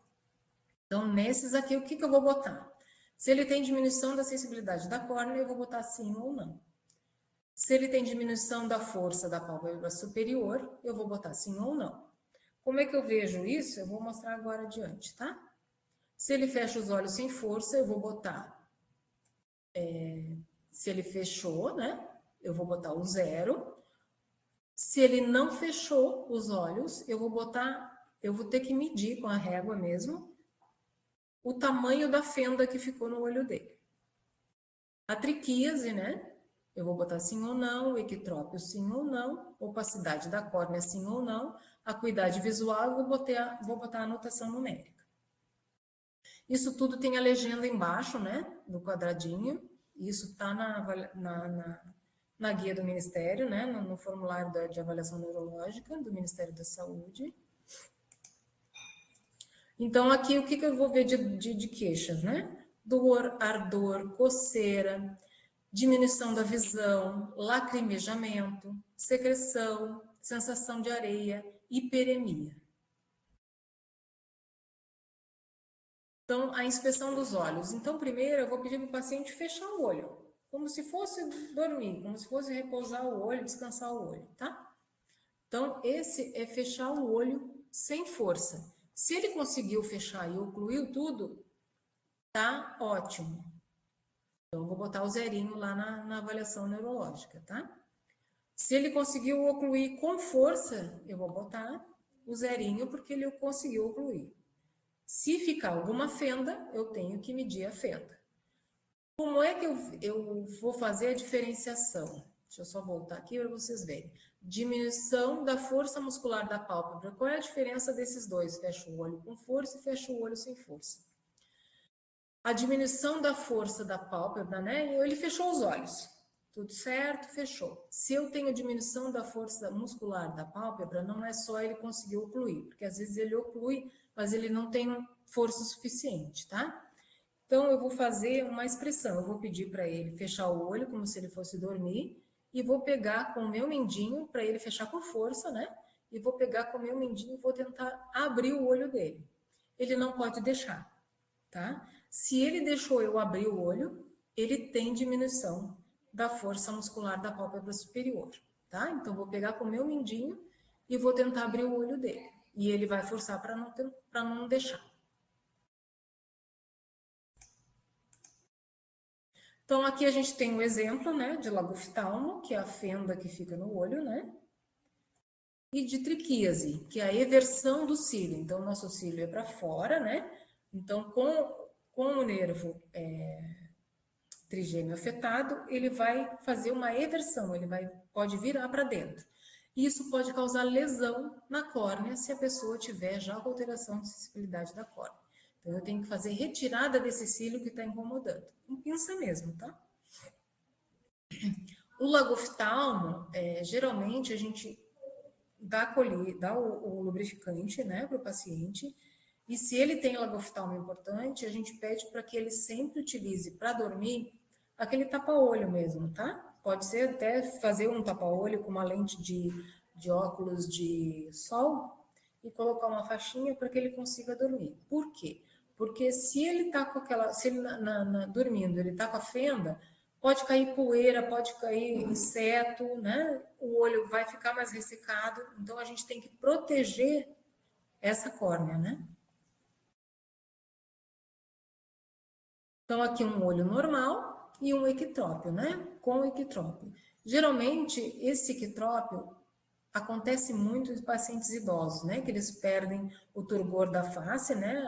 Então, nesses aqui, o que eu vou botar? Se ele tem diminuição da sensibilidade da córnea, eu vou botar sim ou não. Se ele tem diminuição da força da pálpebra superior, eu vou botar sim ou não. Como é que eu vejo isso? Eu vou mostrar agora adiante, tá? Se ele fecha os olhos sem força, eu vou botar... se ele fechou, né? Eu vou botar o 0. Se ele não fechou os olhos, eu vou ter que medir com a régua mesmo o tamanho da fenda que ficou no olho dele. A triquíase, né? Eu vou botar sim ou não, o equitrópio sim ou não, opacidade da córnea sim ou não, acuidade visual, eu vou botar a anotação numérica. Isso tudo tem a legenda embaixo, né? No quadradinho. Isso está na guia do Ministério, né? No formulário de avaliação neurológica do Ministério da Saúde. Então, aqui, o que eu vou ver de queixas, né? Dor, ardor, coceira, diminuição da visão, lacrimejamento, secreção, sensação de areia, hiperemia. Então, a inspeção dos olhos. Então, primeiro, eu vou pedir para o paciente fechar o olho, como se fosse dormir, como se fosse repousar o olho, descansar o olho, tá? Então, esse é fechar o olho sem força. Se ele conseguiu fechar e ocluiu tudo, tá ótimo. Então, eu vou botar o zerinho lá na avaliação neurológica, tá? Se ele conseguiu ocluir com força, eu vou botar o zerinho porque ele conseguiu ocluir. Se ficar alguma fenda, eu tenho que medir a fenda. Como é que eu vou fazer a diferenciação? Deixa eu só voltar aqui para vocês verem. Diminuição da força muscular da pálpebra. Qual é a diferença desses dois? Fecha o olho com força e fecha o olho sem força. A diminuição da força da pálpebra, né? Ele fechou os olhos. Tudo certo, fechou. Se eu tenho diminuição da força muscular da pálpebra, não é só ele conseguir ocluir, porque às vezes ele oclui, mas ele não tem força suficiente, tá? Então, eu vou fazer uma expressão. Eu vou pedir para ele fechar o olho, como se ele fosse dormir, e vou pegar com o meu mindinho, para ele fechar com força, né? E vou pegar com o meu mindinho e vou tentar abrir o olho dele. Ele não pode deixar, tá? Se ele deixou eu abrir o olho, ele tem diminuição da força muscular da pálpebra superior, tá? Então, vou pegar com o meu mindinho e vou tentar abrir o olho dele. E ele vai forçar para não deixar. Então, aqui a gente tem um exemplo, né, de lagoftalmo, que é a fenda que fica no olho, né? E de triquíase, que é a eversão do cílio. Então, o nosso cílio é para fora, né? Então, com o nervo trigêmeo afetado, ele vai fazer uma eversão, pode virar para dentro. Isso pode causar lesão na córnea se a pessoa tiver já alteração de sensibilidade da córnea. Então, eu tenho que fazer retirada desse cílio que está incomodando. Com pinça mesmo, tá? O lagoftalmo, geralmente a gente dá o lubrificante, né, para o paciente, e se ele tem lagoftalmo importante, a gente pede para que ele sempre utilize para dormir aquele tapa-olho mesmo, tá? Pode ser até fazer um tapa-olho com uma lente de óculos de sol e colocar uma faixinha para que ele consiga dormir. Por quê? Porque se ele tá com aquela, se ele dormindo, ele tá com a fenda, pode cair poeira, pode cair inseto, né? O olho vai ficar mais ressecado. Então, a gente tem que proteger essa córnea, né? Então, aqui um olho normal e um equitrópio, né? Com equitrópio. Geralmente, esse equitrópio acontece muito em pacientes idosos, né? Que eles perdem o turgor da face, né?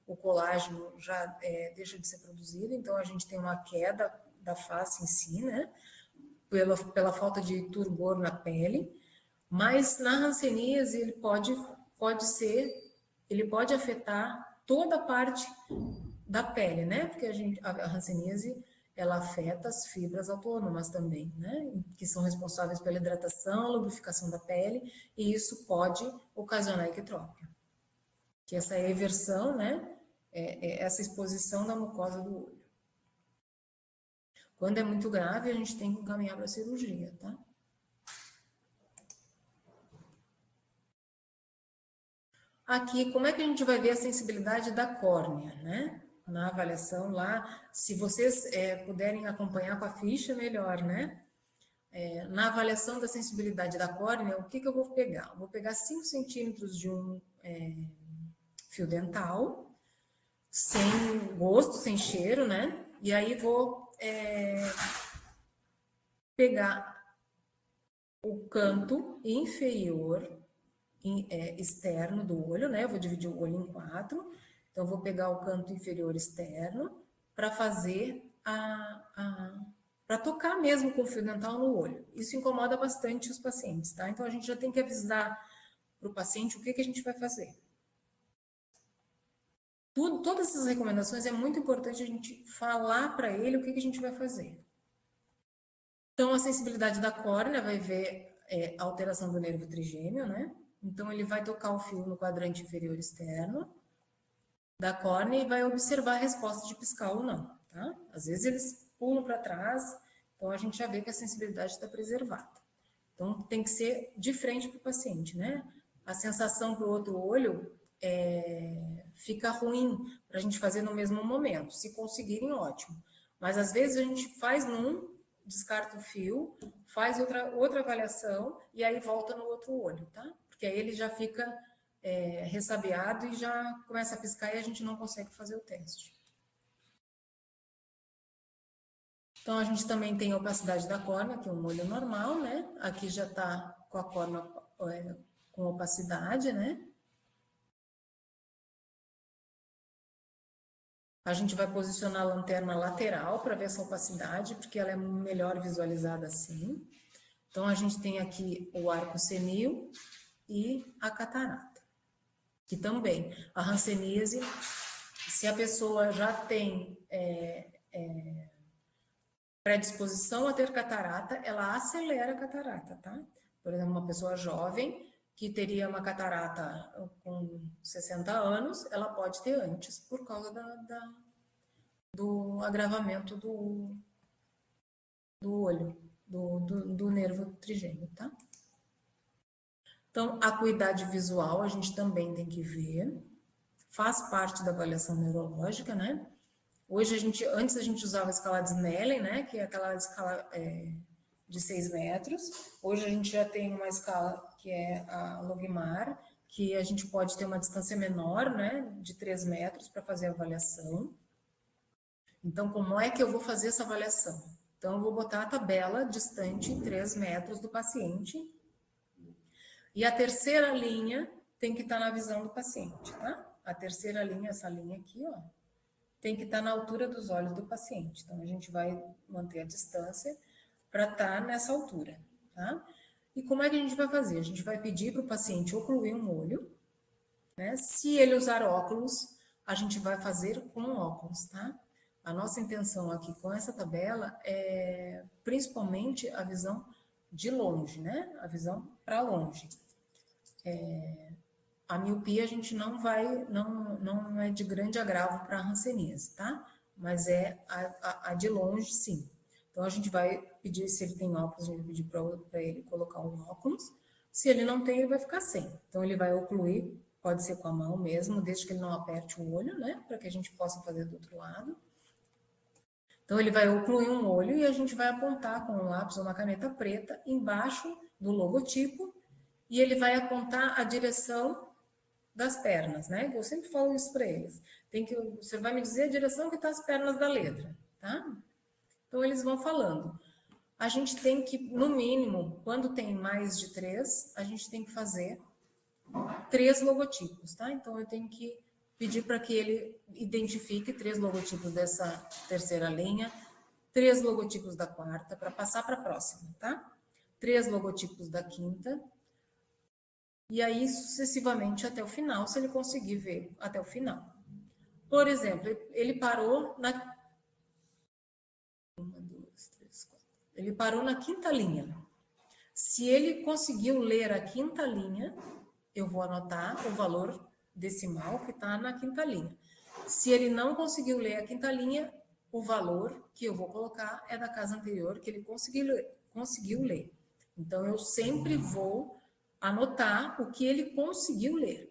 O colágeno já deixa de ser produzido, então a gente tem uma queda da face em si, né? Pela falta de turgor na pele. Mas na hanseníase ele pode afetar toda a parte da pele, né? Porque a hanseníase ela afeta as fibras autônomas também, né? Que são responsáveis pela hidratação, lubrificação da pele, e isso pode ocasionar ectrópia. Que essa eversão, né? Essa exposição da mucosa do olho. Quando é muito grave, a gente tem que encaminhar para a cirurgia, tá? Aqui, como é que a gente vai ver a sensibilidade da córnea, né? Na avaliação lá, se vocês puderem acompanhar com a ficha, melhor, né? Na avaliação da sensibilidade da córnea, o que eu vou pegar? Eu vou pegar 5 centímetros de um fio dental, sem gosto, sem cheiro, né? E aí vou pegar o canto inferior externo do olho, né? Eu vou dividir o olho em 4. Então, eu vou pegar o canto inferior externo para fazer para tocar mesmo com o fio dental no olho. Isso incomoda bastante os pacientes, tá? Então, a gente já tem que avisar para o paciente o que a gente vai fazer. Todas essas recomendações é muito importante a gente falar para ele o que a gente vai fazer. Então, a sensibilidade da córnea vai ver a alteração do nervo trigêmeo, né? Então, ele vai tocar o fio no quadrante inferior externo da córnea e vai observar a resposta de piscar ou não, tá? Às vezes eles pulam para trás, então a gente já vê que a sensibilidade está preservada. Então, tem que ser de frente para o paciente, né? A sensação para o outro olho fica ruim para a gente fazer no mesmo momento. Se conseguirem, ótimo. Mas às vezes a gente faz num, descarta o fio, faz outra avaliação e aí volta no outro olho, tá? Porque aí ele já fica ressabiado e já começa a piscar e a gente não consegue fazer o teste. Então, a gente também tem a opacidade da córnea, que é um olho normal, né? Aqui já está com a córnea com opacidade, né? A gente vai posicionar a lanterna lateral para ver essa opacidade, porque ela é melhor visualizada assim. Então, a gente tem aqui o arco senil e a catarata, que também, a hanseníase, se a pessoa já tem predisposição a ter catarata, ela acelera a catarata, tá? Por exemplo, uma pessoa jovem que teria uma catarata com 60 anos, ela pode ter antes, por causa do agravamento do olho, do nervo trigêmeo, tá? Então, a acuidade visual a gente também tem que ver, faz parte da avaliação neurológica, né? Hoje antes a gente usava a escala de Snellen, né? Que é aquela escala de 6 metros. Hoje a gente já tem uma escala que é a Logmar, que a gente pode ter uma distância menor, né? De 3 metros para fazer a avaliação. Então, como é que eu vou fazer essa avaliação? Então, eu vou botar a tabela distante 3 metros do paciente. E a terceira linha tem que estar na visão do paciente, tá? A terceira linha, essa linha aqui, ó, tem que estar na altura dos olhos do paciente. Então, a gente vai manter a distância para estar nessa altura, tá? E como é que a gente vai fazer? A gente vai pedir para o paciente ocluir um olho, né? Se ele usar óculos, a gente vai fazer com óculos, tá? A nossa intenção aqui com essa tabela é principalmente a visão de longe, né? A visão para longe. A miopia a gente não é de grande agravo para a hanseníase, tá? Mas é a de longe, sim. Então, a gente vai pedir, se ele tem óculos, a gente vai pedir para ele colocar um óculos. Se ele não tem, ele vai ficar sem. Então, ele vai ocluir, pode ser com a mão mesmo, desde que ele não aperte o olho, né? Para que a gente possa fazer do outro lado. Então, ele vai ocluir um olho e a gente vai apontar com um lápis ou uma caneta preta embaixo do logotipo e ele vai apontar a direção das pernas, né? Eu sempre falo isso para eles. Você vai me dizer a direção que está as pernas da letra, tá? Então eles vão falando. A gente tem que, no mínimo, quando tem mais de 3, a gente tem que fazer 3 logotipos, tá? Então eu tenho que pedir para que ele identifique 3 logotipos dessa terceira linha, 3 logotipos da quarta, para passar para a próxima, tá? 3 logotipos da quinta, e aí sucessivamente até o final, se ele conseguir ver até o final. Por exemplo, ele parou na... 1, 2, 3, 4. Ele parou na quinta linha. Se ele conseguiu ler a quinta linha, eu vou anotar o valor decimal que está na quinta linha. Se ele não conseguiu ler a quinta linha, o valor que eu vou colocar é da casa anterior que ele conseguiu ler. Então, eu sempre vou anotar o que ele conseguiu ler.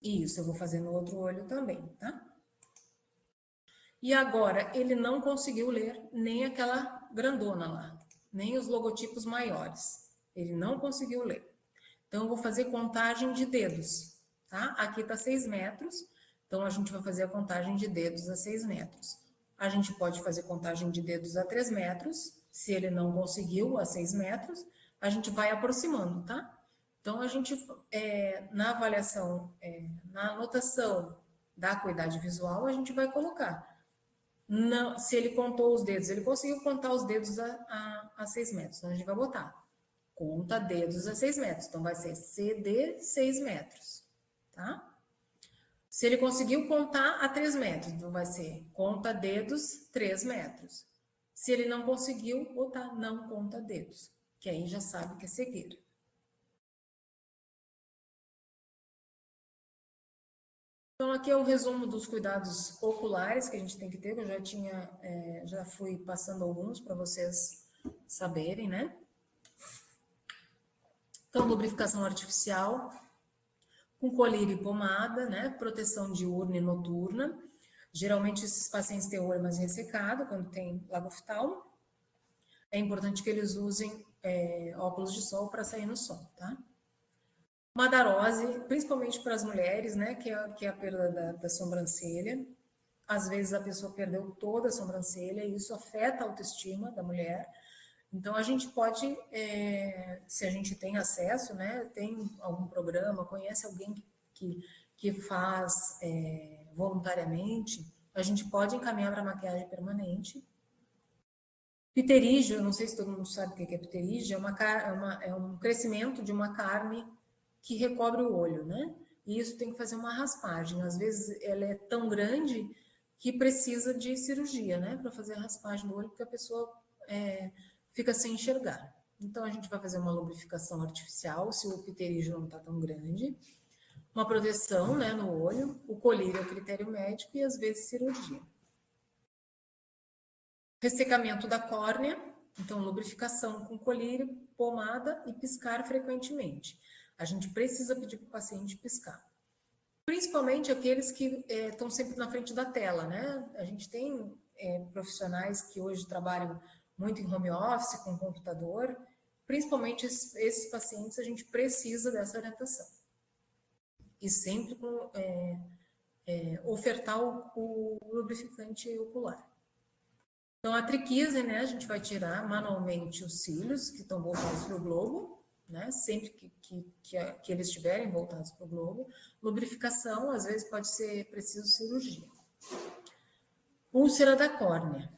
Isso, eu vou fazer no outro olho também, tá? E agora, ele não conseguiu ler nem aquela grandona lá, nem os logotipos maiores. Ele não conseguiu ler. Então, eu vou fazer contagem de dedos, tá? Aqui está 6 metros, então a gente vai fazer a contagem de dedos a 6 metros. A gente pode fazer contagem de dedos a 3 metros, se ele não conseguiu a 6 metros, a gente vai aproximando, tá? Então, a gente, na avaliação, na anotação da acuidade visual, a gente vai colocar. Não, se ele contou os dedos, ele conseguiu contar os dedos a 6 metros, então a gente vai botar. Conta dedos a 6 metros. Então, vai ser CD 6 metros, tá? Se ele conseguiu contar a 3 metros, então vai ser conta dedos 3 metros. Se ele não conseguiu, botar não conta dedos, que aí já sabe que é cegueira. Então, aqui é o resumo dos cuidados oculares que a gente tem que ter, que eu já fui passando alguns para vocês saberem, né? Então, lubrificação artificial, com colírio e pomada, né? Proteção diurna e noturna. Geralmente, esses pacientes têm o olho mais ressecado, quando tem lagoftalmo. É importante que eles usem óculos de sol para sair no sol, tá? Madarose, principalmente para as mulheres, né? Que é a perda da sobrancelha. Às vezes, a pessoa perdeu toda a sobrancelha e isso afeta a autoestima da mulher. Então, a gente pode, se a gente tem acesso, né, tem algum programa, conhece alguém que faz voluntariamente, a gente pode encaminhar para maquiagem permanente. Pterígio, não sei se todo mundo sabe o que é pterígio, é um crescimento de uma carne que recobre o olho, né? E isso tem que fazer uma raspagem. Às vezes, ela é tão grande que precisa de cirurgia, né, para fazer a raspagem do olho, porque a pessoa fica sem enxergar. Então, a gente vai fazer uma lubrificação artificial, se o pterígio não está tão grande, uma proteção, né, no olho, o colírio é critério médico e, às vezes, cirurgia. Ressecamento da córnea, então, lubrificação com colírio, pomada e piscar frequentemente. A gente precisa pedir para o paciente piscar. Principalmente aqueles que estão sempre na frente da tela, né? A gente tem profissionais que hoje trabalham muito em home office, com computador. Principalmente esses pacientes, a gente precisa dessa orientação. E sempre ofertar o lubrificante ocular. Então, a triquise, né? A gente vai tirar manualmente os cílios que estão voltados para o globo, né? Sempre que eles estiverem voltados para o globo. Lubrificação, às vezes pode ser preciso cirurgia. Úlcera da córnea.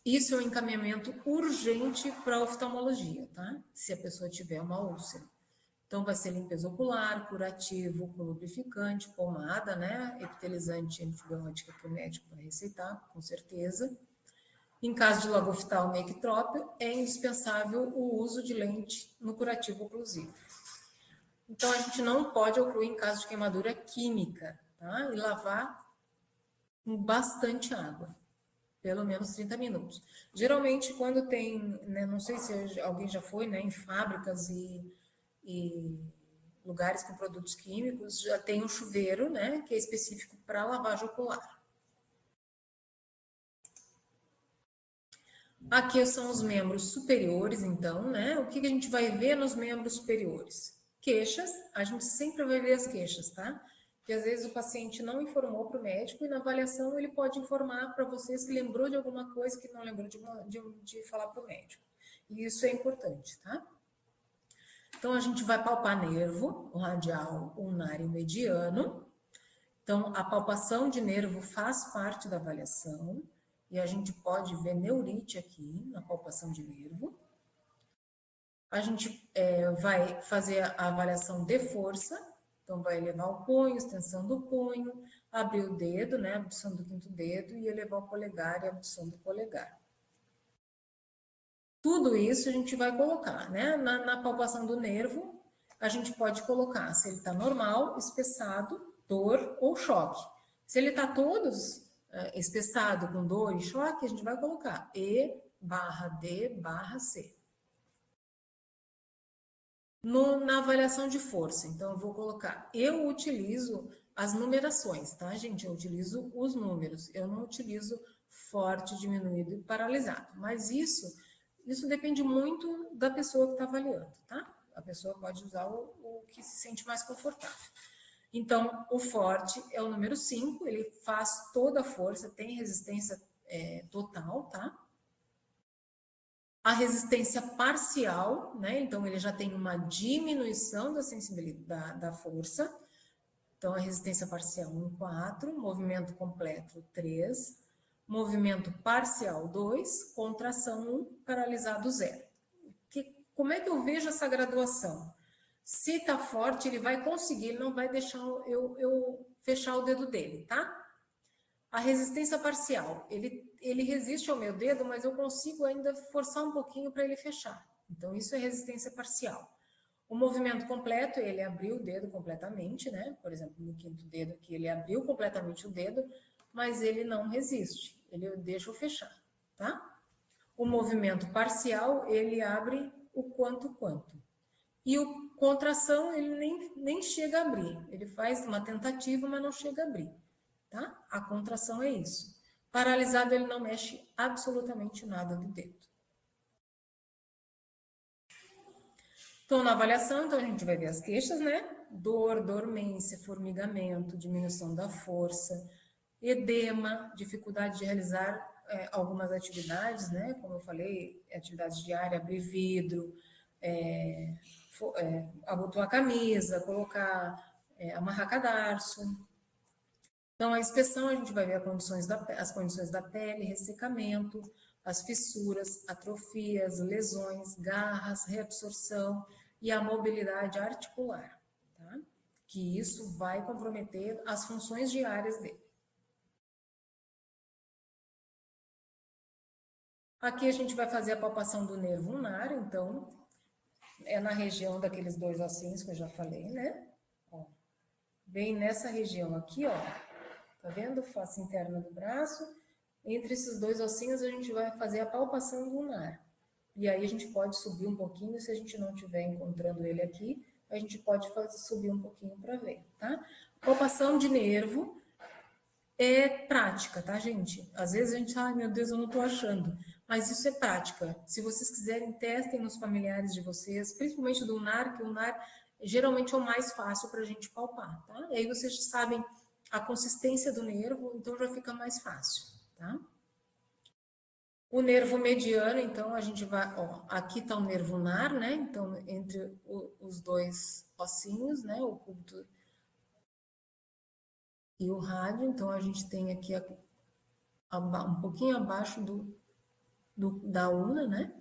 Isso é um encaminhamento urgente para a oftalmologia, tá? Se a pessoa tiver uma úlcera. Então, vai ser limpeza ocular, curativo, com lubrificante, pomada, né? Epitelizante antibiótica que o médico vai receitar, com certeza. Em caso de lagoftalmo e ectrópio, é indispensável o uso de lente no curativo oclusivo. Então, a gente não pode ocluir em caso de queimadura química, tá? E lavar com bastante água, pelo menos 30 minutos. Geralmente, quando tem, né, não sei se alguém já foi, né, em fábricas e lugares com produtos químicos, já tem um chuveiro, né, que é específico para lavagem ocular. Aqui são os membros superiores, então, né? O que a gente vai ver nos membros superiores? Queixas, a gente sempre vai ver as queixas, tá? Porque às vezes o paciente não informou para o médico e na avaliação ele pode informar para vocês que lembrou de alguma coisa que não lembrou de falar para o médico. E isso é importante, tá? Então, a gente vai palpar nervo, o radial, ulnar e o mediano. Então, a palpação de nervo faz parte da avaliação e a gente pode ver neurite aqui na palpação de nervo. A gente vai fazer a avaliação de força, então vai elevar o punho, extensão do punho, abrir o dedo, né, abdução do quinto dedo e elevar o polegar e abdução do polegar. Tudo isso a gente vai colocar, né, na palpação do nervo, a gente pode colocar se ele está normal, espessado, dor ou choque. Se ele está todos espessado com dor e choque, a gente vai colocar E/D/C. Na avaliação de força, então eu vou colocar, eu utilizo as numerações, tá, gente? Eu utilizo os números, eu não utilizo forte, diminuído e paralisado. Mas isso depende muito da pessoa que está avaliando, tá? A pessoa pode usar o que se sente mais confortável. Então, o forte é o número 5, ele faz toda a força, tem resistência total, tá? A resistência parcial, né? Então, ele já tem uma diminuição da sensibilidade da força. Então, a resistência parcial 1, 4, movimento completo 3, movimento parcial 2, contração 1, paralisado 0. Como é que eu vejo essa graduação? Se está forte, ele vai conseguir, ele não vai deixar eu fechar o dedo dele, tá? A resistência parcial, ele resiste ao meu dedo, mas eu consigo ainda forçar um pouquinho para ele fechar. Então, isso é resistência parcial. O movimento completo, ele abriu o dedo completamente, né? Por exemplo, no quinto dedo aqui, ele abriu completamente o dedo, mas ele não resiste, ele deixa eu fechar, tá? O movimento parcial, ele abre o quanto. E o contração, ele nem chega a abrir. Ele faz uma tentativa, mas não chega a abrir. Tá? A contração é isso. Paralisado, ele não mexe absolutamente nada do dedo. Então, na avaliação, então, a gente vai ver as queixas, né? Dor, dormência, formigamento, diminuição da força, edema, dificuldade de realizar algumas atividades, né? Como eu falei, atividades diárias, abrir vidro, abotoar a camisa, colocar, amarrar cadarço. Então, a inspeção, a gente vai ver as condições da pele, ressecamento, as fissuras, atrofias, lesões, garras, reabsorção e a mobilidade articular, tá? Que isso vai comprometer as funções diárias dele. Aqui a gente vai fazer a palpação do nervo ulnar, então, é na região daqueles dois ossinhos que eu já falei, né? Ó, bem nessa região aqui, ó, tá vendo? Face interna do braço. Entre esses dois ossinhos, a gente vai fazer a palpação lunar. E aí a gente pode subir um pouquinho, se a gente não estiver encontrando ele aqui, a gente pode subir um pouquinho para ver, tá? Palpação de nervo é prática, tá, gente? Às vezes a gente, ai meu Deus, eu não tô achando. Mas isso é prática. Se vocês quiserem, testem nos familiares de vocês, principalmente do ulnar, que o ulnar geralmente é o mais fácil para a gente palpar, tá? E aí vocês sabem a consistência do nervo, então já fica mais fácil, tá? O nervo mediano, então, a gente vai, ó, aqui tá o nervo ulnar, né? Então, entre os dois ossinhos, né? O cúbito e o rádio, então a gente tem aqui um pouquinho abaixo da ulna, né?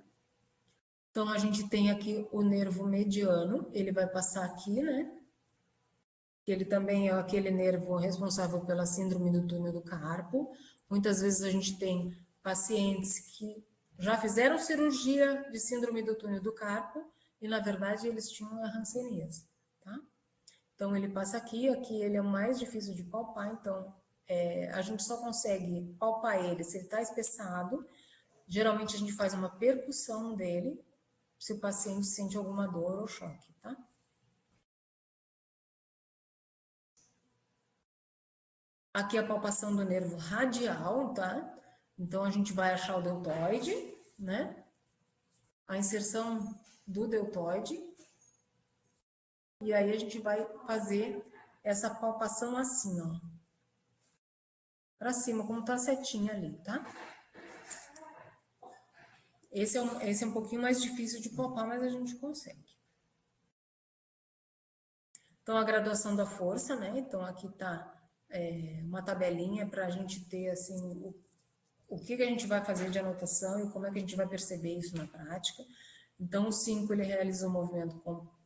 Então, a gente tem aqui o nervo mediano, ele vai passar aqui, né? Ele também é aquele nervo responsável pela síndrome do túnel do carpo. Muitas vezes a gente tem pacientes que já fizeram cirurgia de síndrome do túnel do carpo e, na verdade, eles tinham a hanseníase, tá? Então, ele passa aqui ele é o mais difícil de palpar, então, a gente só consegue palpar ele se ele está espessado. Geralmente, a gente faz uma percussão dele, se o paciente sente alguma dor ou choque, tá? Aqui a palpação do nervo radial, tá? Então, a gente vai achar o deltoide, né? A inserção do deltoide. E aí a gente vai fazer essa palpação assim, ó. Para cima, como tá a setinha ali, tá? Esse é um pouquinho mais difícil de palpar, mas a gente consegue. Então, a graduação da força, né? Então, aqui tá uma tabelinha para a gente ter, assim, o que a gente vai fazer de anotação e como é que a gente vai perceber isso na prática. Então, o 5, ele realiza um movimento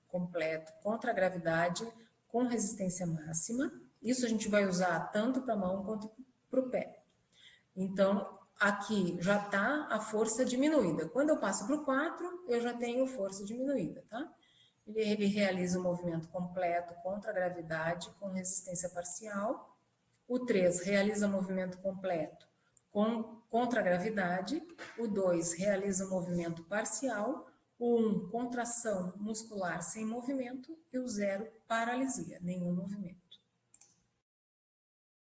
completo contra a gravidade, com resistência máxima. Isso a gente vai usar tanto para a mão quanto para o pé. Então, aqui já está a força diminuída. Quando eu passo para o 4, eu já tenho força diminuída, tá? Ele realiza um movimento completo contra a gravidade, com resistência parcial. O 3 realiza um movimento completo contra a gravidade. O 2 realiza um movimento parcial. O 1, contração muscular sem movimento. E o 0, paralisia, nenhum movimento.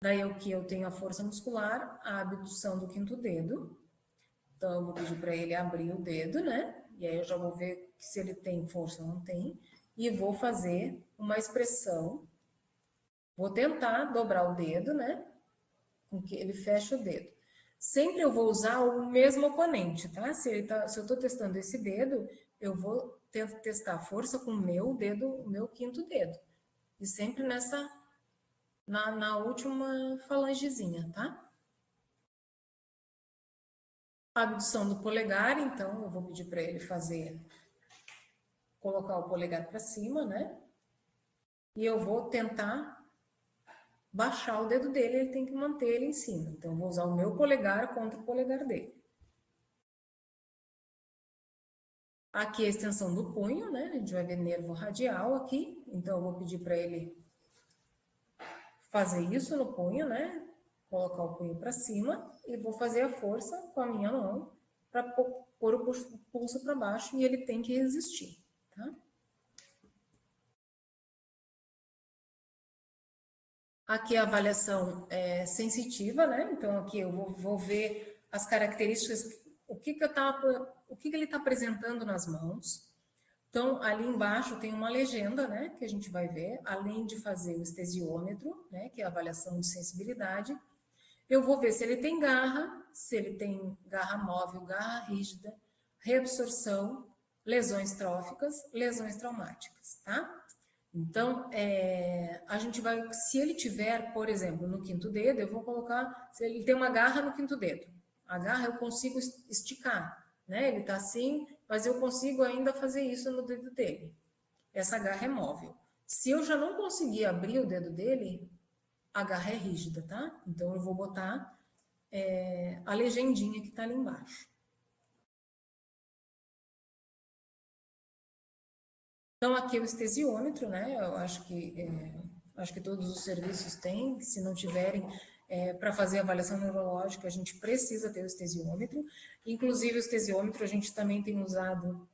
Daí o que eu tenho a força muscular, a abdução do quinto dedo. Então, eu vou pedir para ele abrir o dedo, né? E aí eu já vou ver se ele tem força ou não tem. E vou fazer uma expressão. Vou tentar dobrar o dedo, né? Com que ele feche o dedo. Sempre eu vou usar o mesmo oponente, tá? Se eu estou testando esse dedo, eu vou testar a força com o meu dedo, o meu quinto dedo. E sempre na última falangezinha, tá? A abdução do polegar, então, eu vou pedir para ele colocar o polegar para cima, né? E eu vou tentar baixar o dedo dele, ele tem que manter ele em cima. Então, eu vou usar o meu polegar contra o polegar dele. Aqui a extensão do punho, né? A gente vai ver nervo radial aqui. Então, eu vou pedir para ele fazer isso no punho, né? Colocar o punho para cima e vou fazer a força com a minha mão para pôr o pulso para baixo e ele tem que resistir, tá? Aqui a avaliação é sensitiva, né? Então, aqui eu vou ver as características, o que ele está apresentando nas mãos. Então, ali embaixo tem uma legenda, né, que a gente vai ver, além de fazer o estesiômetro, né, que é a avaliação de sensibilidade. Eu vou ver se ele tem garra, se ele tem garra móvel, garra rígida, reabsorção, lesões tróficas, lesões traumáticas, tá? Então, a gente vai, se ele tiver, por exemplo, no quinto dedo, eu vou colocar, se ele tem uma garra no quinto dedo, a garra eu consigo esticar, né? Ele tá assim, mas eu consigo ainda fazer isso no dedo dele. Essa garra é móvel. Se eu já não conseguir abrir o dedo dele, a garra é rígida, tá? Então, eu vou botar a legendinha que tá ali embaixo. Então, aqui é o estesiômetro, né? Eu acho que todos os serviços têm, se não tiverem, para fazer avaliação neurológica, a gente precisa ter o estesiômetro. Inclusive, o estesiômetro a gente também tem usado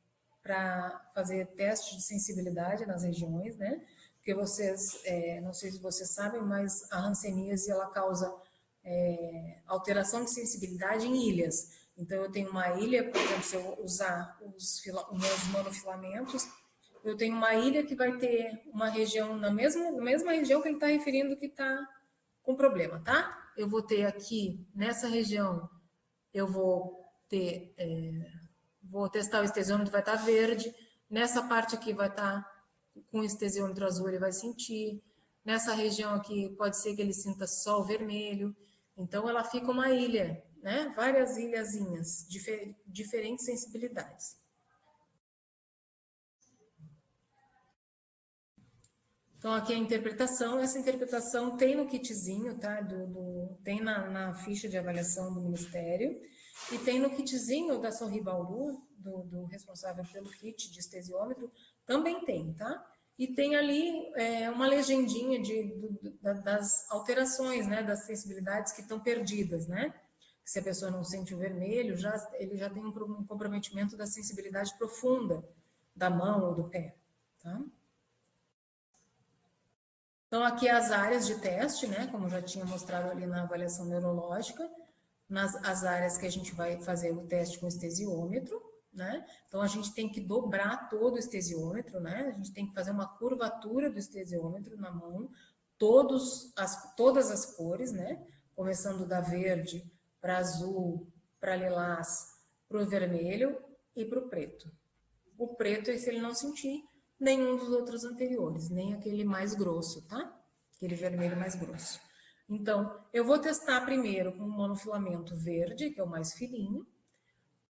para fazer teste de sensibilidade nas regiões, né? Porque vocês, não sei se vocês sabem, mas a hanseníase, ela causa alteração de sensibilidade em ilhas. Então, eu tenho uma ilha, por exemplo, se eu usar os meus monofilamentos, eu tenho uma ilha que vai ter uma região na mesma região que ele está referindo que está com problema, tá? Eu vou ter aqui, nessa região, eu vou ter, vou testar o estesiômetro, vai estar verde. Nessa parte aqui vai estar com o estesiômetro azul, ele vai sentir. Nessa região aqui, pode ser que ele sinta só o vermelho. Então, ela fica uma ilha, né? Várias ilhazinhas, diferentes sensibilidades. Então, aqui a interpretação, essa interpretação tem no kitzinho, tá? Tem na ficha de avaliação do Ministério, e tem no kitzinho da Sorri Bauru, do responsável pelo kit de estesiômetro, também tem, tá? E tem ali uma legendinha das alterações, né? Das sensibilidades que estão perdidas, né? Se a pessoa não sente o vermelho, ele já tem um comprometimento da sensibilidade profunda da mão ou do pé, tá? Então, aqui as áreas de teste, né? Como já tinha mostrado ali na avaliação neurológica, as áreas que a gente vai fazer o teste com estesiômetro, né? Então, a gente tem que dobrar todo o estesiômetro, né? A gente tem que fazer uma curvatura do estesiômetro na mão, todas as cores, né? Começando da verde para azul, para lilás, para o vermelho e para o preto. O preto é se ele não sentir nenhum dos outros anteriores, nem aquele mais grosso, tá? Aquele vermelho mais grosso. Então, eu vou testar primeiro com o monofilamento verde, que é o mais fininho.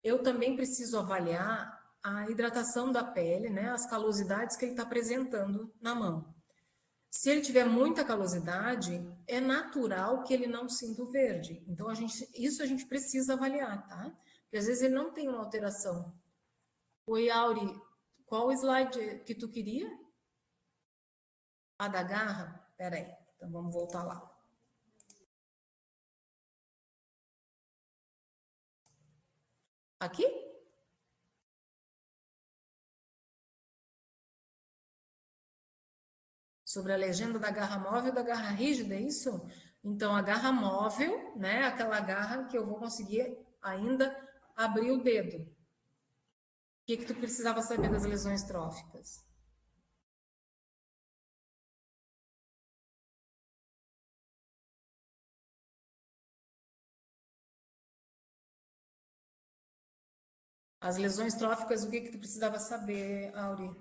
Eu também preciso avaliar a hidratação da pele, né? As calosidades que ele está apresentando na mão. Se ele tiver muita calosidade, é natural que ele não sinta o verde. Então, isso a gente precisa avaliar, tá? Porque às vezes ele não tem uma alteração. Oi, Auri, qual slide que tu queria? A da garra? Peraí, então vamos voltar lá. Aqui? Sobre a legenda da garra móvel e da garra rígida, é isso? Então, a garra móvel, né? Aquela garra que eu vou conseguir ainda abrir o dedo. O que tu precisava saber das lesões tróficas? As lesões tróficas, o que tu precisava saber, Auri?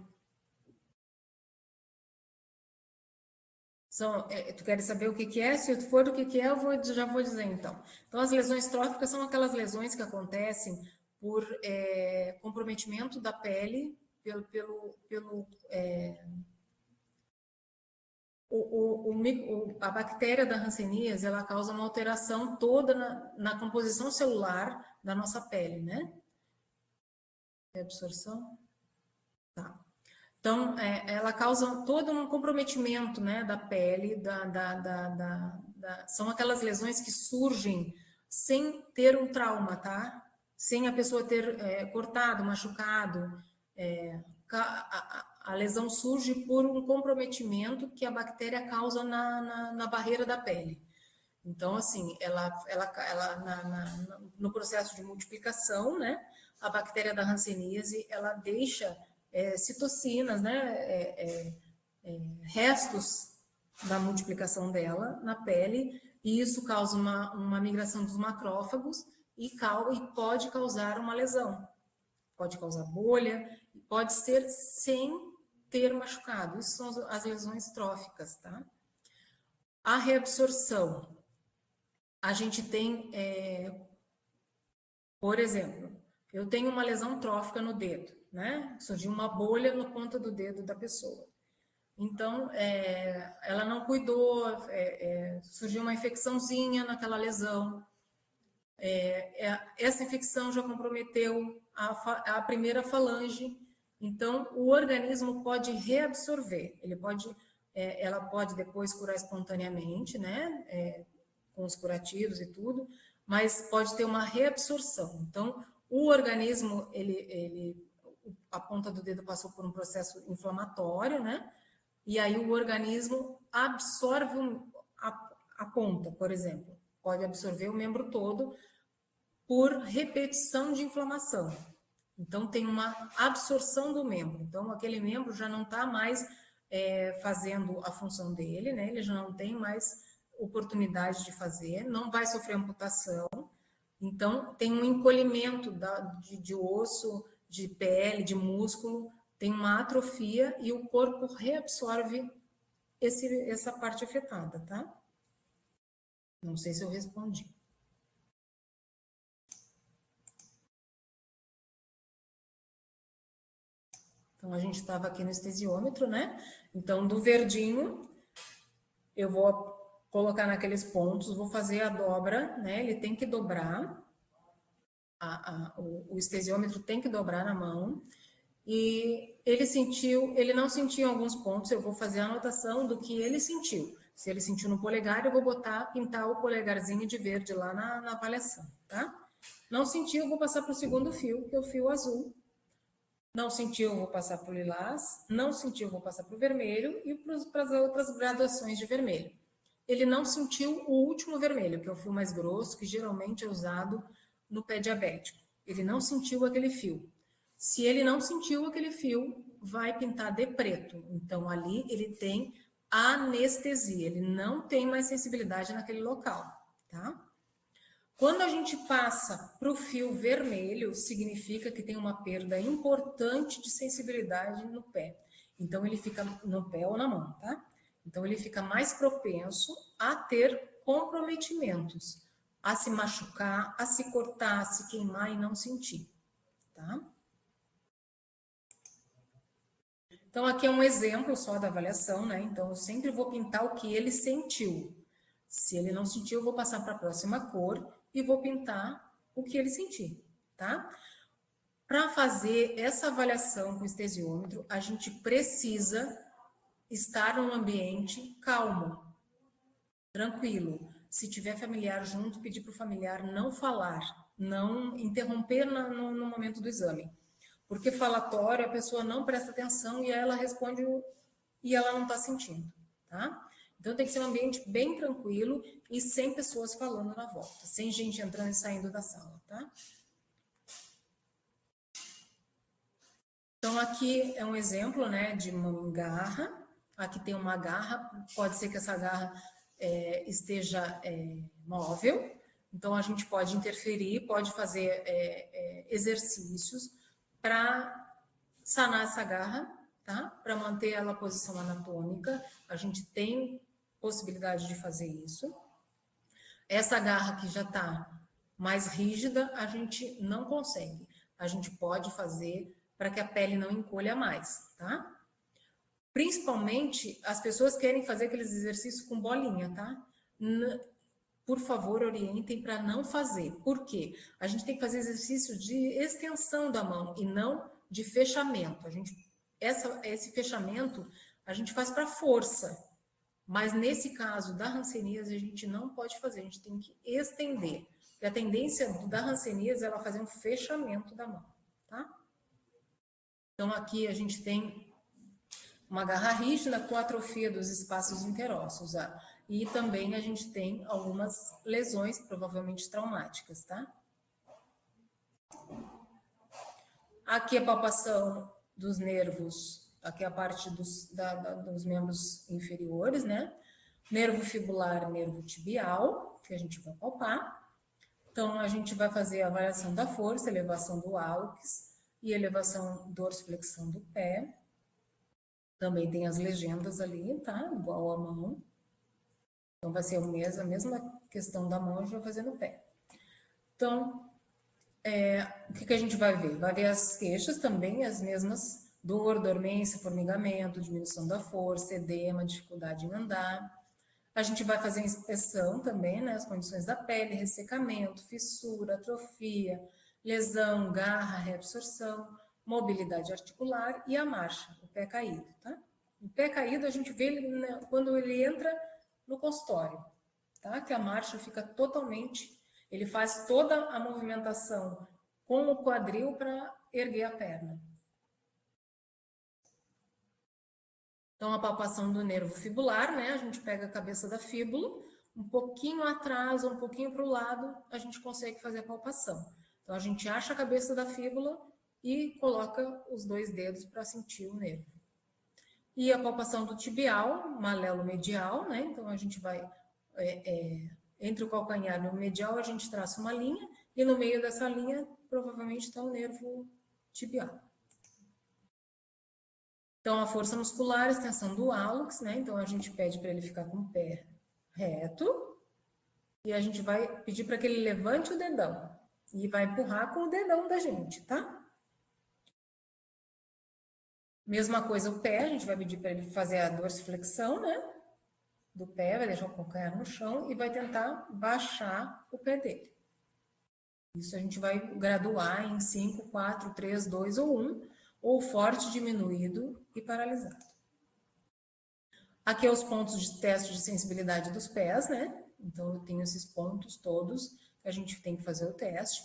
Tu queres saber o que é? Se for o que é, já vou dizer então. Então, as lesões tróficas são aquelas lesões que acontecem por comprometimento da pele a bactéria da hanseníase, ela causa uma alteração toda na composição celular da nossa pele, né? Absorção? Tá. Então, ela causa todo um comprometimento, né, da pele, são aquelas lesões que surgem sem ter um trauma, tá? Sem a pessoa ter cortado, machucado. A lesão surge por um comprometimento que a bactéria causa na barreira da pele. Então, assim, no processo de multiplicação, né, a bactéria da hanseníase, ela deixa citocinas, né, restos da multiplicação dela na pele, e isso causa uma migração dos macrófagos e pode causar uma lesão. Pode causar bolha, pode ser sem ter machucado. Isso são as lesões tróficas, tá? A reabsorção. A gente tem, por exemplo, eu tenho uma lesão trófica no dedo, né? Surgiu uma bolha na ponta do dedo da pessoa. Então, ela não cuidou, surgiu uma infecçãozinha naquela lesão. Essa infecção já comprometeu a primeira falange. Então, o organismo pode reabsorver. Ela pode depois curar espontaneamente, né? Com os curativos e tudo, mas pode ter uma reabsorção. Então, o organismo, a ponta do dedo passou por um processo inflamatório, né? E aí o organismo absorve a ponta, por exemplo. Pode absorver o membro todo por repetição de inflamação. Então, tem uma absorção do membro. Então, aquele membro já não está mais fazendo a função dele, né? Ele já não tem mais oportunidade de fazer, não vai sofrer amputação. Então, tem um encolhimento de osso, de pele, de músculo, tem uma atrofia e o corpo reabsorve essa parte afetada, tá? Não sei se eu respondi. Então, a gente estava aqui no estesiômetro, né? Então, do verdinho, eu vou colocar naqueles pontos, vou fazer a dobra, né? Ele tem que dobrar, o estesiômetro tem que dobrar na mão. E ele não sentiu em alguns pontos, eu vou fazer a anotação do que ele sentiu. Se ele sentiu no polegar, eu vou pintar o polegarzinho de verde lá na avaliação, tá? Não sentiu, eu vou passar para o segundo fio, que é o fio azul. Não sentiu, eu vou passar para o lilás. Não sentiu, eu vou passar para o vermelho e para as outras graduações de vermelho. Ele não sentiu o último vermelho, que é o fio mais grosso, que geralmente é usado no pé diabético. Ele não sentiu aquele fio. Se ele não sentiu aquele fio, vai pintar de preto. Então, ali ele tem anestesia, ele não tem mais sensibilidade naquele local, tá? Quando a gente passa para o fio vermelho, significa que tem uma perda importante de sensibilidade no pé. Então, ele fica no pé ou na mão, tá? Então, ele fica mais propenso a ter comprometimentos, a se machucar, a se cortar, a se queimar e não sentir, tá? Então, aqui é um exemplo só da avaliação, né? Então, eu sempre vou pintar o que ele sentiu. Se ele não sentiu, eu vou passar para a próxima cor e vou pintar o que ele sentir, tá? Para fazer essa avaliação com estesiômetro, a gente precisa estar num ambiente calmo, tranquilo. Se tiver familiar junto, pedir para o familiar não falar, não interromper no momento do exame. Porque falatório, a pessoa não presta atenção e aí ela responde e ela não está sentindo, tá? Então tem que ser um ambiente bem tranquilo e sem pessoas falando na volta, sem gente entrando e saindo da sala, tá? Então aqui é um exemplo, né, de uma garra. Aqui tem uma garra, pode ser que essa garra esteja móvel. Então a gente pode interferir, pode fazer exercícios para sanar essa garra, tá? Para manter ela a posição anatômica, a gente tem possibilidade de fazer isso. Essa garra que já está mais rígida, a gente não consegue. A gente pode fazer para que a pele não encolha mais, tá? Principalmente as pessoas querem fazer aqueles exercícios com bolinha, tá? Por favor, orientem para não fazer. Por quê? A gente tem que fazer exercício de extensão da mão e não de fechamento. Esse fechamento a gente faz para força, mas nesse caso da hanseníase a gente não pode fazer, a gente tem que estender. Porque a tendência da hanseníase é ela fazer um fechamento da mão, tá? Então aqui a gente tem uma garra rígida com atrofia dos espaços interósseos. E também a gente tem algumas lesões, provavelmente traumáticas, tá? Aqui a palpação dos nervos, aqui a parte dos membros inferiores, né? Nervo fibular, nervo tibial, que a gente vai palpar. Então, a gente vai fazer a avaliação da força, elevação do hálux e elevação dorsiflexão do pé. Também tem as legendas ali, tá? Igual a mão. Então, vai ser a mesma questão da mão, a gente vai fazer no pé. Então, o que a gente vai ver? Vai ver as queixas também, as mesmas: dor, dormência, formigamento, diminuição da força, edema, dificuldade em andar. A gente vai fazer a inspeção também, né? As condições da pele, ressecamento, fissura, atrofia, lesão, garra, reabsorção, mobilidade articular e a marcha, o pé caído, tá? O pé caído a gente vê ele, né, quando ele entra no consultório, tá? Que a marcha fica totalmente, ele faz toda a movimentação com o quadril para erguer a perna. Então, a palpação do nervo fibular, né? A gente pega a cabeça da fíbula, um pouquinho atrás ou um pouquinho para o lado, a gente consegue fazer a palpação. Então, a gente acha a cabeça da fíbula e coloca os dois dedos para sentir o nervo. E a palpação do tibial, malelo medial, né? Então, a gente vai entre o calcanhar e o medial, a gente traça uma linha, e no meio dessa linha, provavelmente está o nervo tibial. Então, a força muscular, extensão do hálux, né? Então, a gente pede para ele ficar com o pé reto, e a gente vai pedir para que ele levante o dedão, e vai empurrar com o dedão da gente, tá? Mesma coisa o pé, a gente vai pedir para ele fazer a dorsiflexão, né? Do pé, vai deixar o calcanhar no chão e vai tentar baixar o pé dele. Isso a gente vai graduar em 5, 4, 3, 2 ou 1, ou forte, diminuído e paralisado. Aqui é os pontos de teste de sensibilidade dos pés, né? Então, eu tenho esses pontos todos que a gente tem que fazer o teste.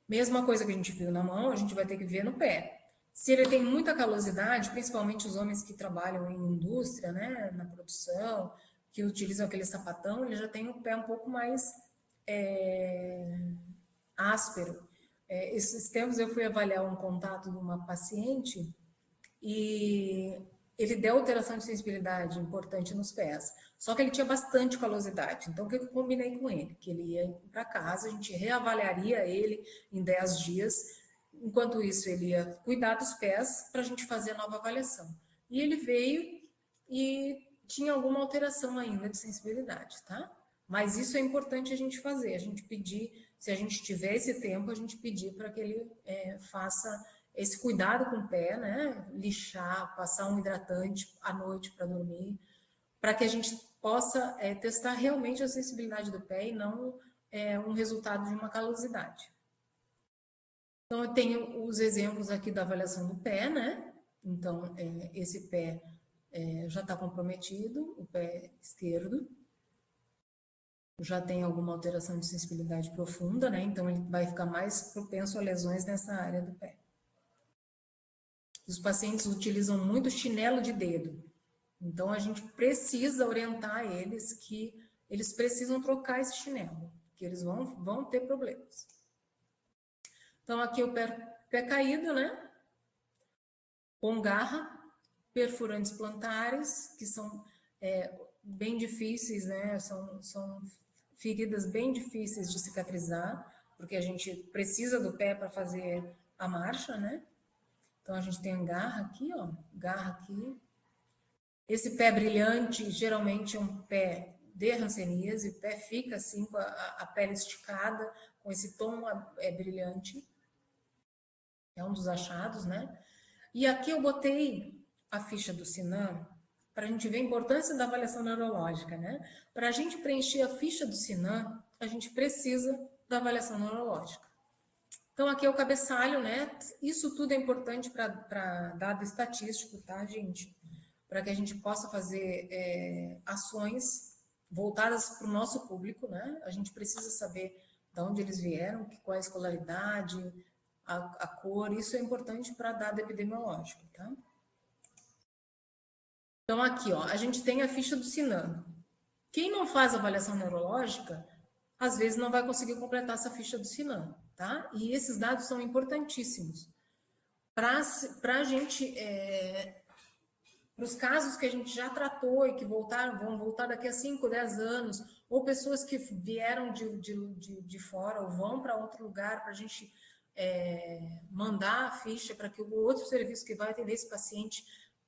Mesma coisa que a gente viu na mão, a gente vai ter que ver no pé. Se ele tem muita calosidade, principalmente os homens que trabalham em indústria, né, na produção, que utilizam aquele sapatão, ele já tem o pé um pouco mais áspero. esses tempos eu fui avaliar um contato de uma paciente e ele deu alteração de sensibilidade importante nos pés. Só que ele tinha bastante calosidade. Então, o que eu combinei com ele? Que ele ia para casa, a gente reavaliaria ele em 10 dias. Enquanto isso, ele ia cuidar dos pés para a gente fazer a nova avaliação. E ele veio e tinha alguma alteração ainda de sensibilidade, tá? Mas isso é importante a gente fazer, a gente pedir, se a gente tiver esse tempo, a gente pedir para que ele faça esse cuidado com o pé, né? Lixar, passar um hidratante à noite para dormir, para que a gente possa testar realmente a sensibilidade do pé e não um resultado de uma calosidade. Então, eu tenho os exemplos aqui da avaliação do pé, né? Então, esse pé já está comprometido, o pé esquerdo. Já tem alguma alteração de sensibilidade profunda, né? Então, ele vai ficar mais propenso a lesões nessa área do pé. Os pacientes utilizam muito chinelo de dedo. Então, a gente precisa orientar eles que eles precisam trocar esse chinelo, que eles vão ter problemas. Então, aqui o pé caído, né? Com garra, perfurantes plantares, que são bem difíceis, né? São feridas bem difíceis de cicatrizar, porque a gente precisa do pé para fazer a marcha, né? Então, a gente tem a garra aqui, ó, garra aqui. Esse pé brilhante, geralmente é um pé de hanseníase, o pé fica assim, com a pele esticada, com esse tom brilhante. É um dos achados, né? E aqui eu botei a ficha do Sinan, para a gente ver a importância da avaliação neurológica, né? Para a gente preencher a ficha do Sinan, a gente precisa da avaliação neurológica. Então, aqui é o cabeçalho, né? Isso tudo é importante para dado estatístico, tá, gente? Para que a gente possa fazer ações voltadas para o nosso público, né? A gente precisa saber de onde eles vieram, qual é a escolaridade, a cor, isso é importante para dado epidemiológico, tá? Então, aqui, ó, a gente tem a ficha do Sinan. Quem não faz avaliação neurológica, às vezes não vai conseguir completar essa ficha do Sinan, tá? E esses dados são importantíssimos para a gente, para os casos que a gente já tratou e que vão voltar daqui a 5, 10 anos, ou pessoas que vieram de fora ou vão para outro lugar, para a gente mandar a ficha para que o outro serviço que vai atender esse paciente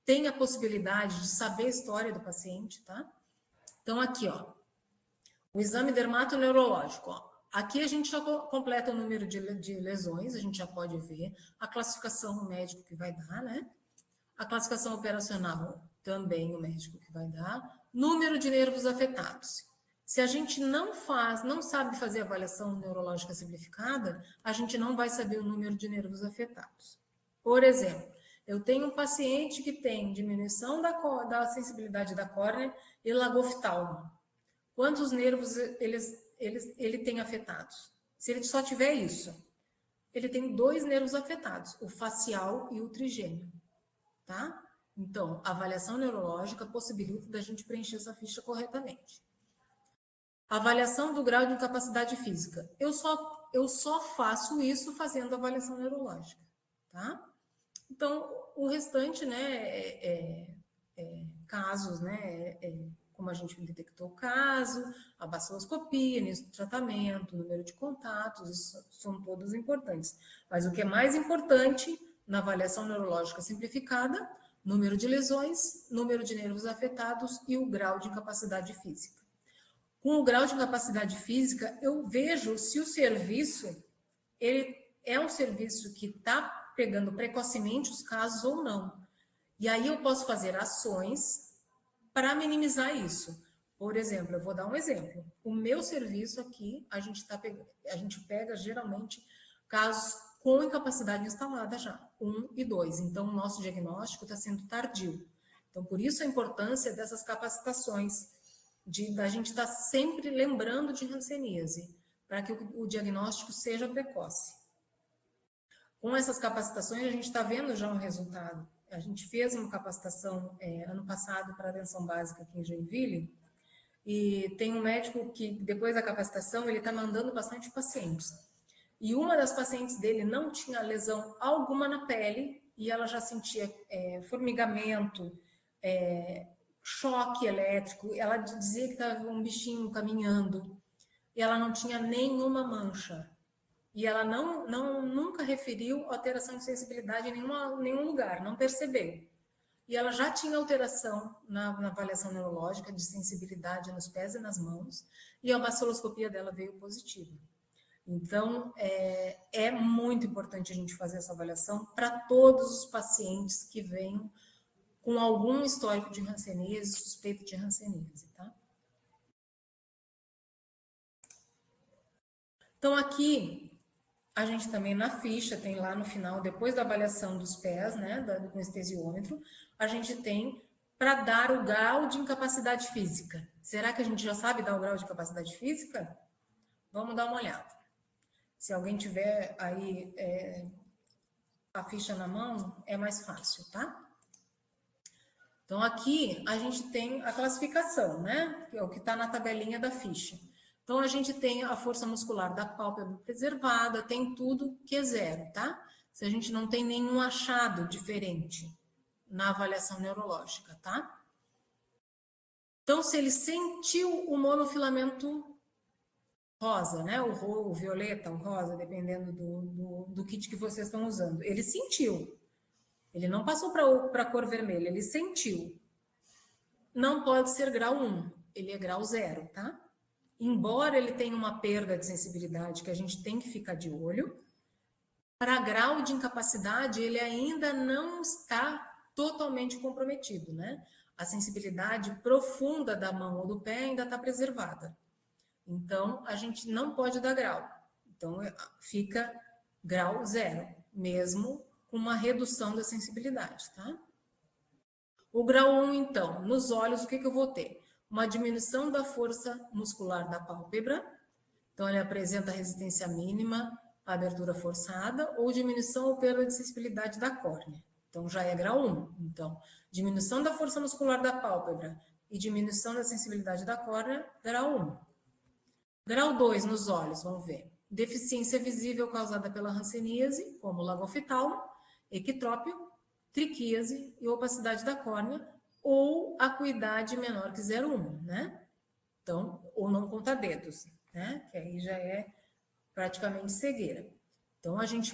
tenha a possibilidade de saber a história do paciente, tá? Então, aqui, ó, o exame dermatoneurológico, ó. Aqui a gente já completa o número de lesões, a gente já pode ver a classificação o médico que vai dar, né? A classificação operacional também o médico que vai dar. Número de nervos afetados. Se a gente não sabe fazer avaliação neurológica simplificada, a gente não vai saber o número de nervos afetados. Por exemplo, eu tenho um paciente que tem diminuição da sensibilidade da córnea e lagoftalma. Quantos nervos ele tem afetados? Se ele só tiver isso, ele tem 2 nervos afetados, o facial e o trigêmeo, tá? Então, a avaliação neurológica possibilita da gente preencher essa ficha corretamente. Avaliação do grau de incapacidade física. Eu só faço isso fazendo avaliação neurológica, tá? Então, o restante, né, casos, né, como a gente detectou o caso, a baciloscopia, início do tratamento, número de contatos, isso são todos importantes. Mas o que é mais importante na avaliação neurológica simplificada, número de lesões, número de nervos afetados e o grau de incapacidade física. Com o grau de incapacidade física, eu vejo se o serviço ele é um serviço que está pegando precocemente os casos ou não. E aí eu posso fazer ações para minimizar isso. Por exemplo, eu vou dar um exemplo. O meu serviço aqui, a gente pega geralmente casos com incapacidade instalada já, 1 e 2. Então, o nosso diagnóstico está sendo tardio. Então, por isso a importância dessas capacitações, da gente estar sempre lembrando de hanseníase, para que o diagnóstico seja precoce. Com essas capacitações, a gente está vendo já um resultado. A gente fez uma capacitação ano passado para atenção básica aqui em Joinville, e tem um médico que, depois da capacitação, ele está mandando bastante pacientes. E uma das pacientes dele não tinha lesão alguma na pele e ela já sentia formigamento, choque elétrico. Ela dizia que estava um bichinho caminhando e ela não tinha nenhuma mancha. E ela nunca referiu alteração de sensibilidade em nenhum lugar, não percebeu. E ela já tinha alteração na avaliação neurológica de sensibilidade nos pés e nas mãos, e a baciloscopia dela veio positiva. Então, é muito importante a gente fazer essa avaliação para todos os pacientes que venham com algum histórico de hanseníase, suspeita de hanseníase, tá? Então, aqui, a gente também na ficha tem lá no final, depois da avaliação dos pés, né, do anestesiômetro, a gente tem para dar o grau de incapacidade física. Será que a gente já sabe dar o grau de incapacidade física? Vamos dar uma olhada. Se alguém tiver aí a ficha na mão, é mais fácil, tá? Então, aqui a gente tem a classificação, né? Que é o que está na tabelinha da ficha. Então, a gente tem a força muscular da pálpebra preservada, tem tudo que é 0, tá? Se a gente não tem nenhum achado diferente na avaliação neurológica, tá? Então, se ele sentiu o monofilamento rosa, né? O violeta, o rosa, dependendo do kit que vocês estão usando. Ele sentiu. Ele não passou para a cor vermelha, ele sentiu. Não pode ser grau 1, ele é grau 0, tá? Embora ele tenha uma perda de sensibilidade que a gente tem que ficar de olho, para grau de incapacidade ele ainda não está totalmente comprometido, né? A sensibilidade profunda da mão ou do pé ainda está preservada. Então, a gente não pode dar grau. Então, fica grau 0, mesmo com uma redução da sensibilidade, tá? O grau 1, então, nos olhos, o que eu vou ter? Uma diminuição da força muscular da pálpebra. Então, ele apresenta resistência mínima, abertura forçada, ou diminuição ou perda de sensibilidade da córnea. Então, já é grau 1. Então, diminuição da força muscular da pálpebra e diminuição da sensibilidade da córnea, grau 1. Grau 2 nos olhos, vamos ver. Deficiência visível causada pela hanseníase, como lagoftalmo, equitrópio, triquíase e opacidade da córnea, ou acuidade menor que 0,1, né? Então, ou não conta dedos, né? Que aí já é praticamente cegueira. Então, a gente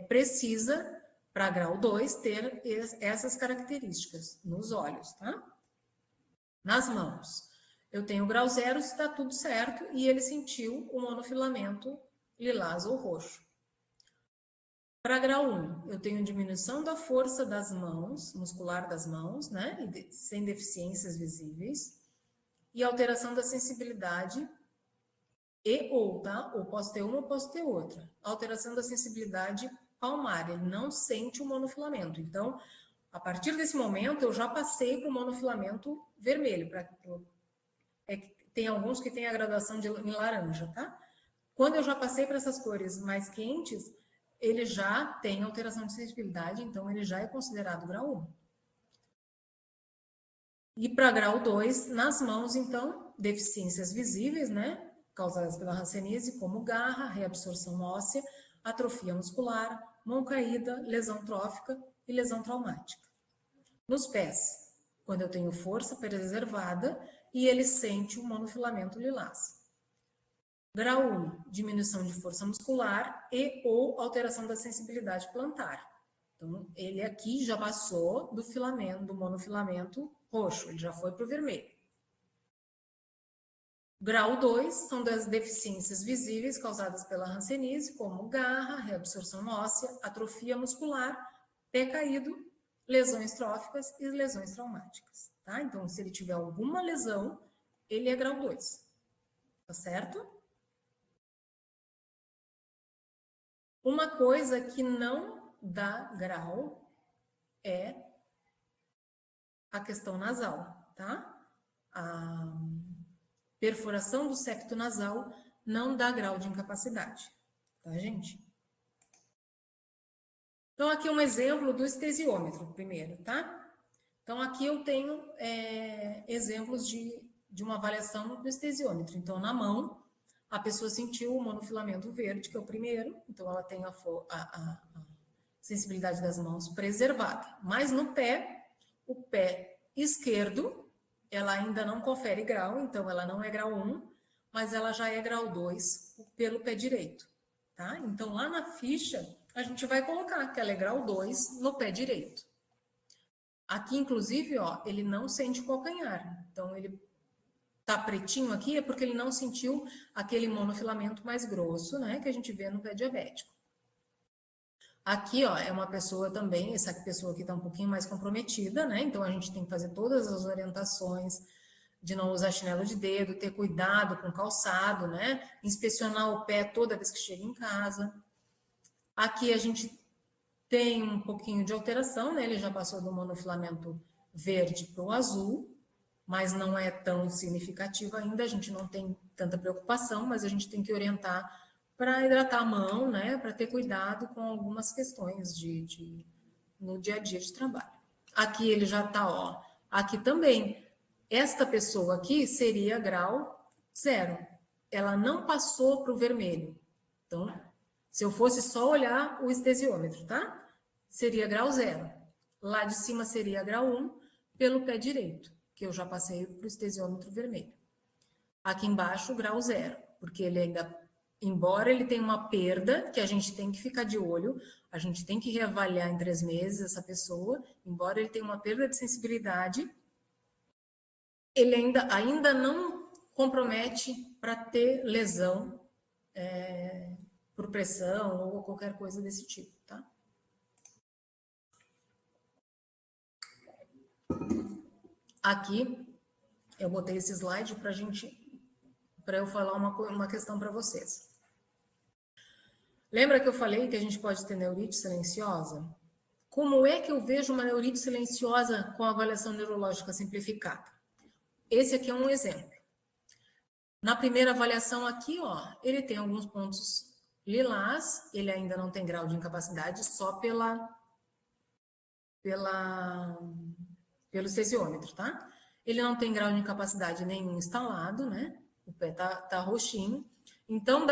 precisa, para grau 2, ter essas características nos olhos, tá? Nas mãos. Eu tenho grau 0, se está tudo certo, e ele sentiu o monofilamento lilás ou roxo. Para grau 1, eu tenho diminuição da força das mãos, muscular das mãos, né? Sem deficiências visíveis, e alteração da sensibilidade tá? Ou posso ter uma ou posso ter outra. Alteração da sensibilidade palmar, ele não sente o monofilamento. Então, a partir desse momento, eu já passei para o monofilamento vermelho, tem alguns que têm a graduação em laranja, tá? Quando eu já passei para essas cores mais quentes, ele já tem alteração de sensibilidade, então ele já é considerado grau 1. E para grau 2, nas mãos, então, deficiências visíveis, né? Causadas pela hanseníase, como garra, reabsorção óssea, atrofia muscular, mão caída, lesão trófica e lesão traumática. Nos pés, quando eu tenho força preservada e ele sente o monofilamento lilás. Grau 1, diminuição de força muscular e ou alteração da sensibilidade plantar. Então, ele aqui já passou do filamento, do monofilamento roxo, ele já foi para o vermelho. Grau 2 são das deficiências visíveis causadas pela hanseníase, como garra, reabsorção óssea, atrofia muscular, pé caído, lesões tróficas e lesões traumáticas, tá? Então, se ele tiver alguma lesão, ele é grau 2, tá certo? Uma coisa que não dá grau é a questão nasal, tá? A perfuração do septo nasal não dá grau de incapacidade, tá, gente? Então, aqui um exemplo do estesiômetro, primeiro, tá? Então, aqui eu tenho exemplos de uma avaliação do estesiômetro. Então, na mão, a pessoa sentiu o monofilamento verde, que é o primeiro, então ela tem a sensibilidade das mãos preservada. Mas no pé, o pé esquerdo, ela ainda não confere grau, então ela não é grau 1, mas ela já é grau 2 pelo pé direito, tá? Então lá na ficha, a gente vai colocar que ela é grau 2 no pé direito. Aqui, inclusive, ó, ele não sente calcanhar, então ele tá pretinho aqui é porque ele não sentiu aquele monofilamento mais grosso, né, que a gente vê no pé diabético. Aqui, ó, é uma pessoa também, essa pessoa aqui tá um pouquinho mais comprometida, né, então a gente tem que fazer todas as orientações de não usar chinelo de dedo, ter cuidado com calçado, né, inspecionar o pé toda vez que chega em casa. Aqui a gente tem um pouquinho de alteração, né, ele já passou do monofilamento verde para o azul, mas não é tão significativo ainda, a gente não tem tanta preocupação, mas a gente tem que orientar para hidratar a mão, né, para ter cuidado com algumas questões no dia a dia de trabalho. Aqui ele já está, ó, aqui também, esta pessoa aqui seria grau 0, ela não passou para o vermelho, então, se eu fosse só olhar o estesiômetro, tá? Seria grau 0, lá de cima seria grau 1 pelo pé direito, que eu já passei para o estesiômetro vermelho. Aqui embaixo, grau 0, porque ele ainda, embora ele tenha uma perda, que a gente tem que ficar de olho, a gente tem que reavaliar em 3 meses essa pessoa, embora ele tenha uma perda de sensibilidade, ele ainda não compromete para ter lesão por pressão ou qualquer coisa desse tipo, tá? Aqui, eu botei esse slide para eu falar uma questão para vocês. Lembra que eu falei que a gente pode ter neurite silenciosa? Como é que eu vejo uma neurite silenciosa com avaliação neurológica simplificada? Esse aqui é um exemplo. Na primeira avaliação aqui, ó, ele tem alguns pontos lilás, ele ainda não tem grau de incapacidade, só pelo estesiômetro, tá? Ele não tem grau de incapacidade nenhum instalado, né? O pé tá roxinho. Então,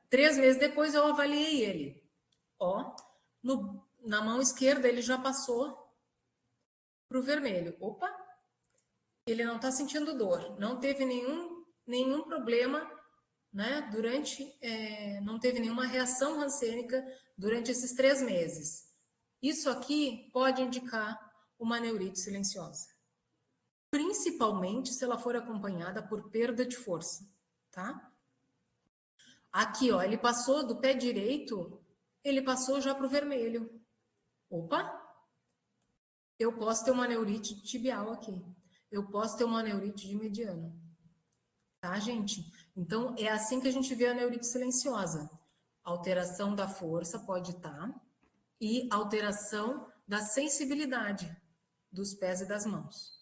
3 meses depois eu avaliei ele. Ó, na mão esquerda ele já passou para o vermelho. Opa! Ele não está sentindo dor, não teve nenhum problema, né? Não teve nenhuma reação rancênica durante esses 3 meses. Isso aqui pode indicar uma neurite silenciosa, principalmente se ela for acompanhada por perda de força, tá? Aqui, ó, ele passou do pé direito, ele passou já para o vermelho. Opa! Eu posso ter uma neurite tibial aqui. Eu posso ter uma neurite de mediano. Tá, gente? Então, é assim que a gente vê a neurite silenciosa. Alteração da força pode estar e alteração da sensibilidade dos pés e das mãos.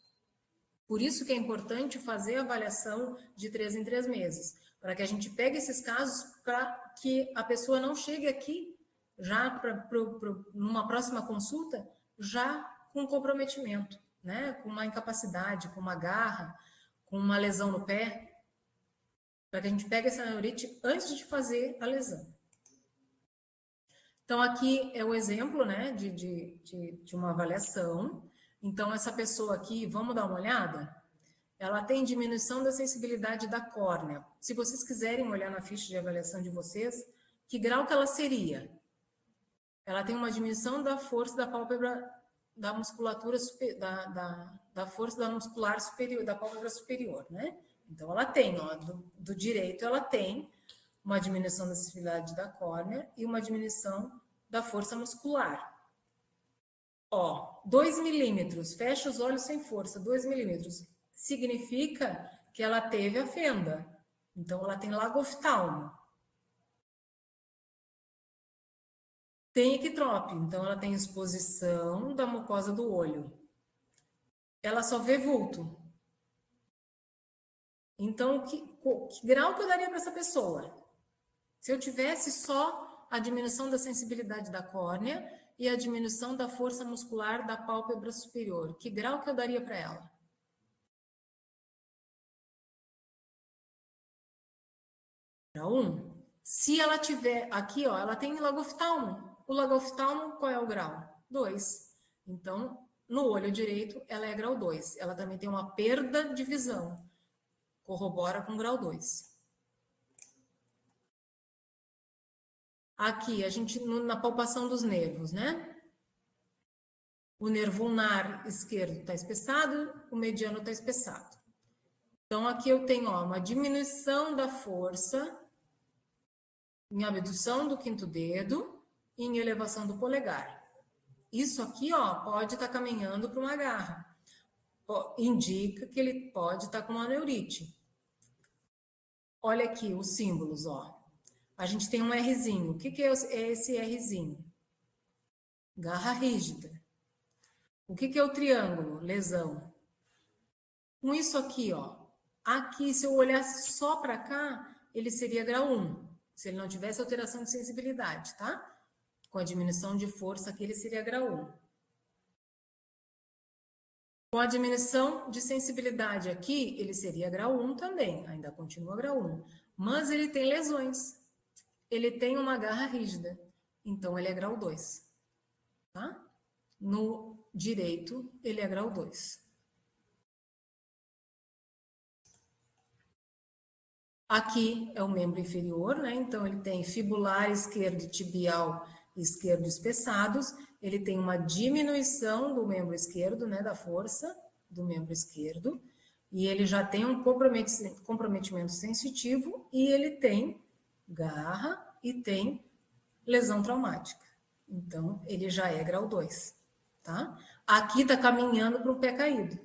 Por isso que é importante fazer a avaliação de 3 em 3 meses, para que a gente pegue esses casos para que a pessoa não chegue aqui já numa próxima consulta já com comprometimento, né? Com uma incapacidade, com uma garra, com uma lesão no pé, para que a gente pegue essa neurite antes de fazer a lesão. Então, aqui é o exemplo, né, de uma avaliação. Então, essa pessoa aqui, vamos dar uma olhada? Ela tem diminuição da sensibilidade da córnea. Se vocês quiserem olhar na ficha de avaliação de vocês, que grau que ela seria? Ela tem uma diminuição da força da pálpebra, da musculatura, da força da muscular superior, da pálpebra superior, né? Então, ela tem, ó, do direito, ela tem uma diminuição da sensibilidade da córnea e uma diminuição da força muscular. Ó, 2 milímetros, fecha os olhos sem força, 2 milímetros. Significa que ela teve a fenda. Então, ela tem lagoftalmo. Tem equitrópio, então ela tem exposição da mucosa do olho. Ela só vê vulto. Então, que grau que eu daria para essa pessoa? Se eu tivesse só a diminuição da sensibilidade da córnea e a diminuição da força muscular da pálpebra superior, que grau que eu daria para ela? grau 1. Se ela tiver aqui, ó, ela tem lagoftalmo. O lagoftalmo, qual é o grau? 2. Então, no olho direito, ela é grau 2. Ela também tem uma perda de visão. Corrobora com grau 2. Aqui, a gente, na palpação dos nervos, né? O nervo ulnar esquerdo está espessado, o mediano está espessado. Então, aqui eu tenho, ó, uma diminuição da força em abdução do quinto dedo e em elevação do polegar. Isso aqui, ó, pode estar caminhando para uma garra. Indica que ele pode estar com uma neurite. Olha aqui os símbolos, ó. A gente tem um Rzinho. O que é esse Rzinho? Garra rígida. O que é o triângulo? Lesão. Com isso aqui, ó. Aqui, se eu olhasse só para cá, ele seria grau 1. Se ele não tivesse alteração de sensibilidade, tá? Com a diminuição de força aqui, ele seria grau 1. Com a diminuição de sensibilidade aqui, ele seria grau 1 também. Ainda continua grau 1. Mas ele tem lesões. Ele tem uma garra rígida. Então, ele é grau 2. Tá? No direito, ele é grau 2. Aqui é o membro inferior, né? Então, ele tem fibular esquerdo e tibial esquerdo espessados. Ele tem uma diminuição do membro esquerdo, né? Da força do membro esquerdo. E ele já tem um comprometimento sensitivo e ele tem garra e tem lesão traumática. Então, ele já é grau 2, tá? Aqui tá caminhando para o pé caído,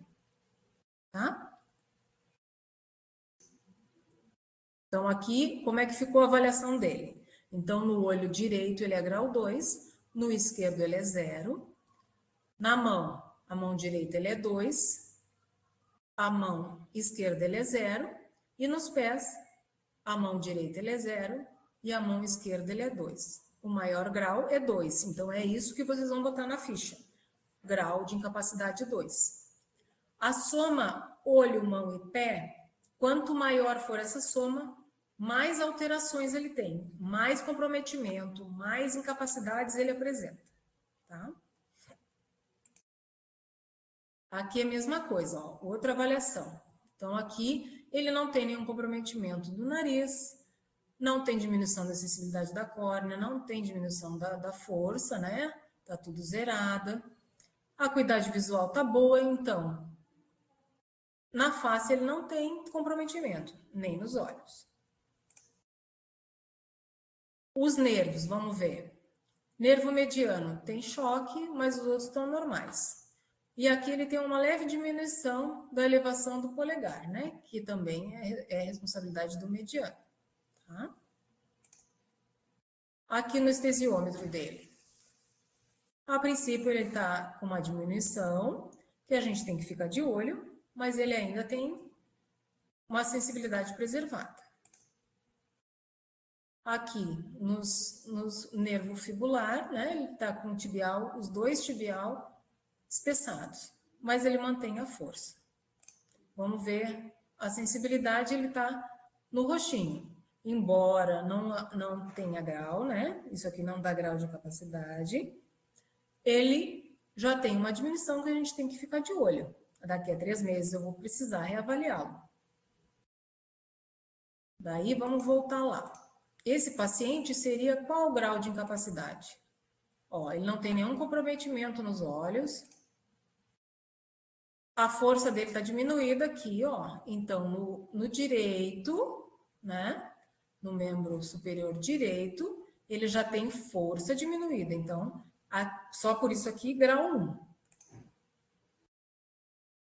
tá? Então, aqui, como é que ficou a avaliação dele? Então, no olho direito, ele é grau 2, no esquerdo, ele é 0. Na mão, a mão direita, ele é 2, a mão esquerda, ele é 0. E nos pés, a mão direita, ele é 0 e a mão esquerda, ele é 2. O maior grau é 2, então é isso que vocês vão botar na ficha. Grau de incapacidade 2. A soma olho, mão e pé, quanto maior for essa soma, mais alterações ele tem, mais comprometimento, mais incapacidades ele apresenta, tá? Aqui é a mesma coisa, ó, outra avaliação. Então, aqui ele não tem nenhum comprometimento do nariz, não tem diminuição da sensibilidade da córnea, não tem diminuição da força, né? Tá tudo zerada. A acuidade visual tá boa, então. Na face ele não tem comprometimento, nem nos olhos. Os nervos, vamos ver. Nervo mediano tem choque, mas os outros estão normais. E aqui ele tem uma leve diminuição da elevação do polegar, né? Que também é responsabilidade do mediano, tá? Aqui no estesiômetro dele. A princípio ele está com uma diminuição, que a gente tem que ficar de olho, mas ele ainda tem uma sensibilidade preservada. Aqui nos nervo fibular, né? Ele está com o tibial, os dois tibial espessados, mas ele mantém a força. Vamos ver a sensibilidade, ele está no roxinho. Embora não tenha grau, né? Isso aqui não dá grau de capacidade. Ele já tem uma diminuição que a gente tem que ficar de olho. Daqui a 3 meses eu vou precisar reavaliá-lo. Daí vamos voltar lá. Esse paciente seria qual o grau de incapacidade? Ó, ele não tem nenhum comprometimento nos olhos. A força dele está diminuída aqui, ó. Então, no direito, né? No membro superior direito, ele já tem força diminuída. Então, só por isso aqui, grau 1.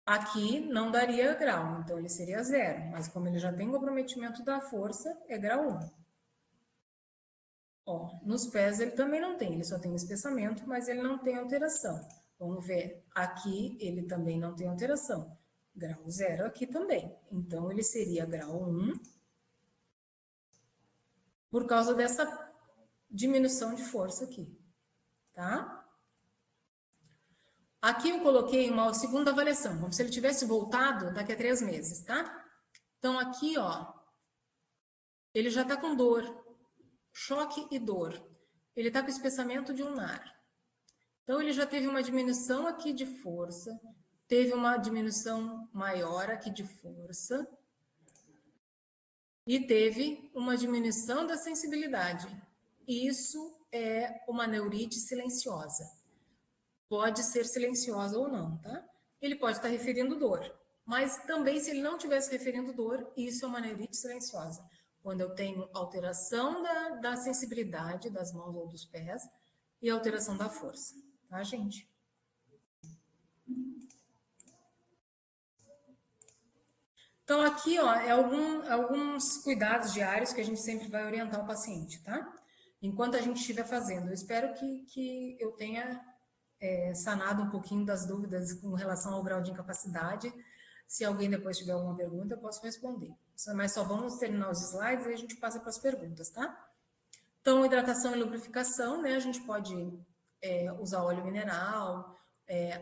Aqui não daria grau, então ele seria 0. Mas como ele já tem comprometimento da força, é grau 1. Ó, nos pés ele também não tem, ele só tem espessamento, mas ele não tem alteração. Vamos ver, aqui ele também não tem alteração. Grau 0 aqui também. Então, ele seria grau 1 por causa dessa diminuição de força aqui, tá? Aqui eu coloquei uma segunda avaliação, como se ele tivesse voltado daqui a 3 meses, tá? Então, aqui, ó, Ele já está com dor, choque e dor. Ele está com espessamento de ulnar. Então, ele já teve uma diminuição aqui de força, teve uma diminuição maior aqui de força e teve uma diminuição da sensibilidade. Isso é uma neurite silenciosa. Pode ser silenciosa ou não, tá? Ele pode estar referindo dor, mas também se ele não estivesse referindo dor, isso é uma neurite silenciosa. Quando eu tenho alteração da sensibilidade das mãos ou dos pés e alteração da força, tá, gente? Então, aqui, ó, é alguns cuidados diários que a gente sempre vai orientar o paciente, tá? Enquanto a gente estiver fazendo. Eu espero que eu tenha sanado um pouquinho das dúvidas com relação ao grau de incapacidade. Se alguém depois tiver alguma pergunta, eu posso responder. Mas só vamos terminar os slides e a gente passa para as perguntas, tá? Então, hidratação e lubrificação, né? A gente pode usar óleo mineral,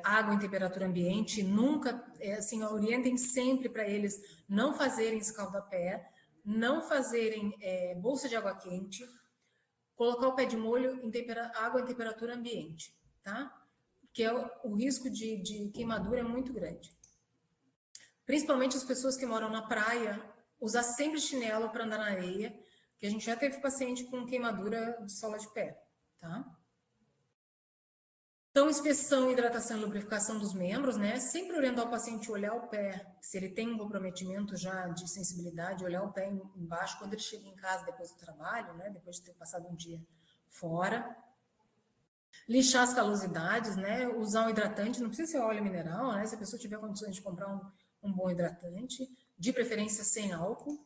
água em temperatura ambiente, nunca, assim, orientem sempre para eles não fazerem escalda-pé, não fazerem bolsa de água quente, colocar o pé de molho em água em temperatura ambiente, tá? Porque o risco de queimadura é muito grande. Principalmente as pessoas que moram na praia, usar sempre chinelo para andar na areia, que a gente já teve paciente com queimadura de sola de pé, tá? Então, inspeção, hidratação e lubrificação dos membros, né? Sempre orientar o paciente a olhar o pé, se ele tem um comprometimento já de sensibilidade, olhar o pé embaixo quando ele chega em casa depois do trabalho, né? Depois de ter passado um dia fora. Lixar as calosidades, né? Usar um hidratante, não precisa ser óleo mineral, né? Se a pessoa tiver condições de comprar um bom hidratante, de preferência sem álcool.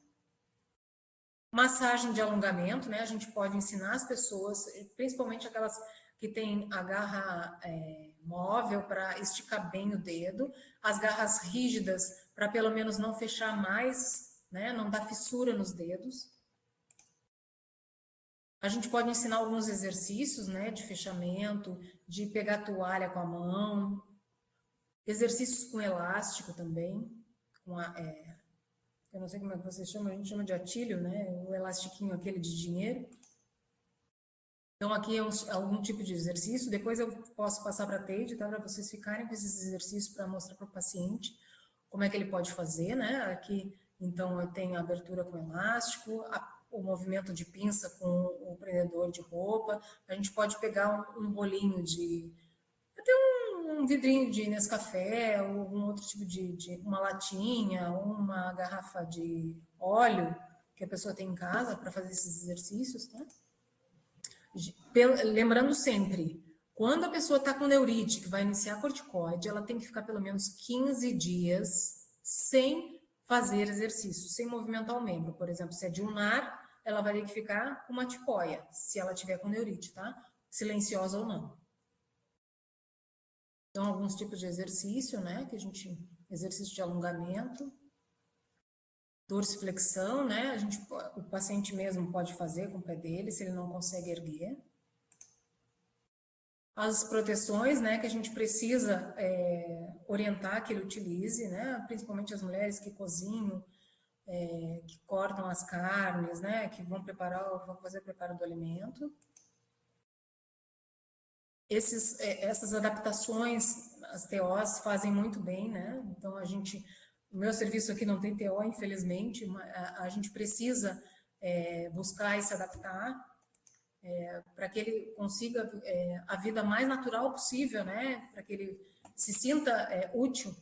Massagem de alongamento, né? A gente pode ensinar as pessoas, principalmente aquelas que têm a garra móvel para esticar bem o dedo, as garras rígidas para pelo menos não fechar mais, né? Não dar fissura nos dedos. A gente pode ensinar alguns exercícios, né? De fechamento, de pegar a toalha com a mão, exercícios com elástico também, eu não sei como é que vocês chamam, a gente chama de atilho, né? O elastiquinho aquele de dinheiro. Então, aqui é algum tipo de exercício. Depois eu posso passar para a Teide, tá? Para vocês ficarem com esses exercícios para mostrar para o paciente como é que ele pode fazer, né? Aqui, então, eu tenho a abertura com elástico, o movimento de pinça com o prendedor de roupa. A gente pode pegar um bolinho até um vidrinho de Nescafé, ou algum outro tipo uma latinha, uma garrafa de óleo que a pessoa tem em casa para fazer esses exercícios, tá? Lembrando sempre, quando a pessoa está com neurite, que vai iniciar corticoide, ela tem que ficar pelo menos 15 dias sem fazer exercício, sem movimentar o membro. Por exemplo, se é de ulnar, ela vai ter que ficar com uma tipóia, se ela tiver com neurite, tá? Silenciosa ou não. Então, alguns tipos de exercício, né? Exercício de alongamento, dorsiflexão, né? O paciente mesmo pode fazer com o pé dele, se ele não consegue erguer. As proteções, né, que a gente precisa orientar que ele utilize, né, principalmente as mulheres que cozinham, que cortam as carnes, né, que vão fazer o preparo do alimento. Essas adaptações, as TOs fazem muito bem, né, então o meu serviço aqui não tem TO, infelizmente, a gente precisa buscar e se adaptar, para que ele consiga a vida mais natural possível, né? Para que ele se sinta útil.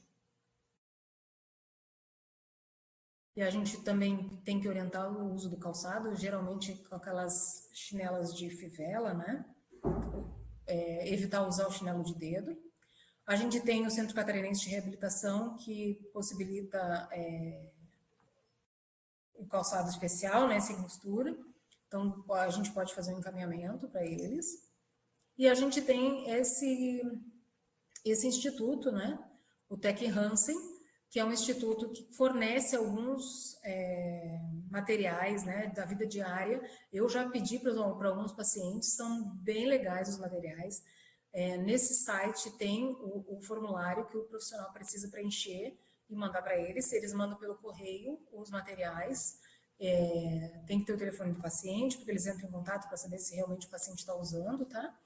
E a gente também tem que orientar o uso do calçado, geralmente com aquelas chinelas de fivela, né? Evitar usar o chinelo de dedo. A gente tem o Centro Catarinense de Reabilitação, que possibilita o calçado especial, né? Sem costura. Então, a gente pode fazer um encaminhamento para eles. E a gente tem esse instituto, né, o Tec Hansen, que é um instituto que fornece alguns materiais, né, da vida diária. Eu já pedi para alguns pacientes, são bem legais os materiais. Nesse site tem o formulário que o profissional precisa preencher e mandar para eles. Eles mandam pelo correio os materiais. tem que ter o telefone do paciente, porque eles entram em contato para saber se realmente o paciente está usando, tá?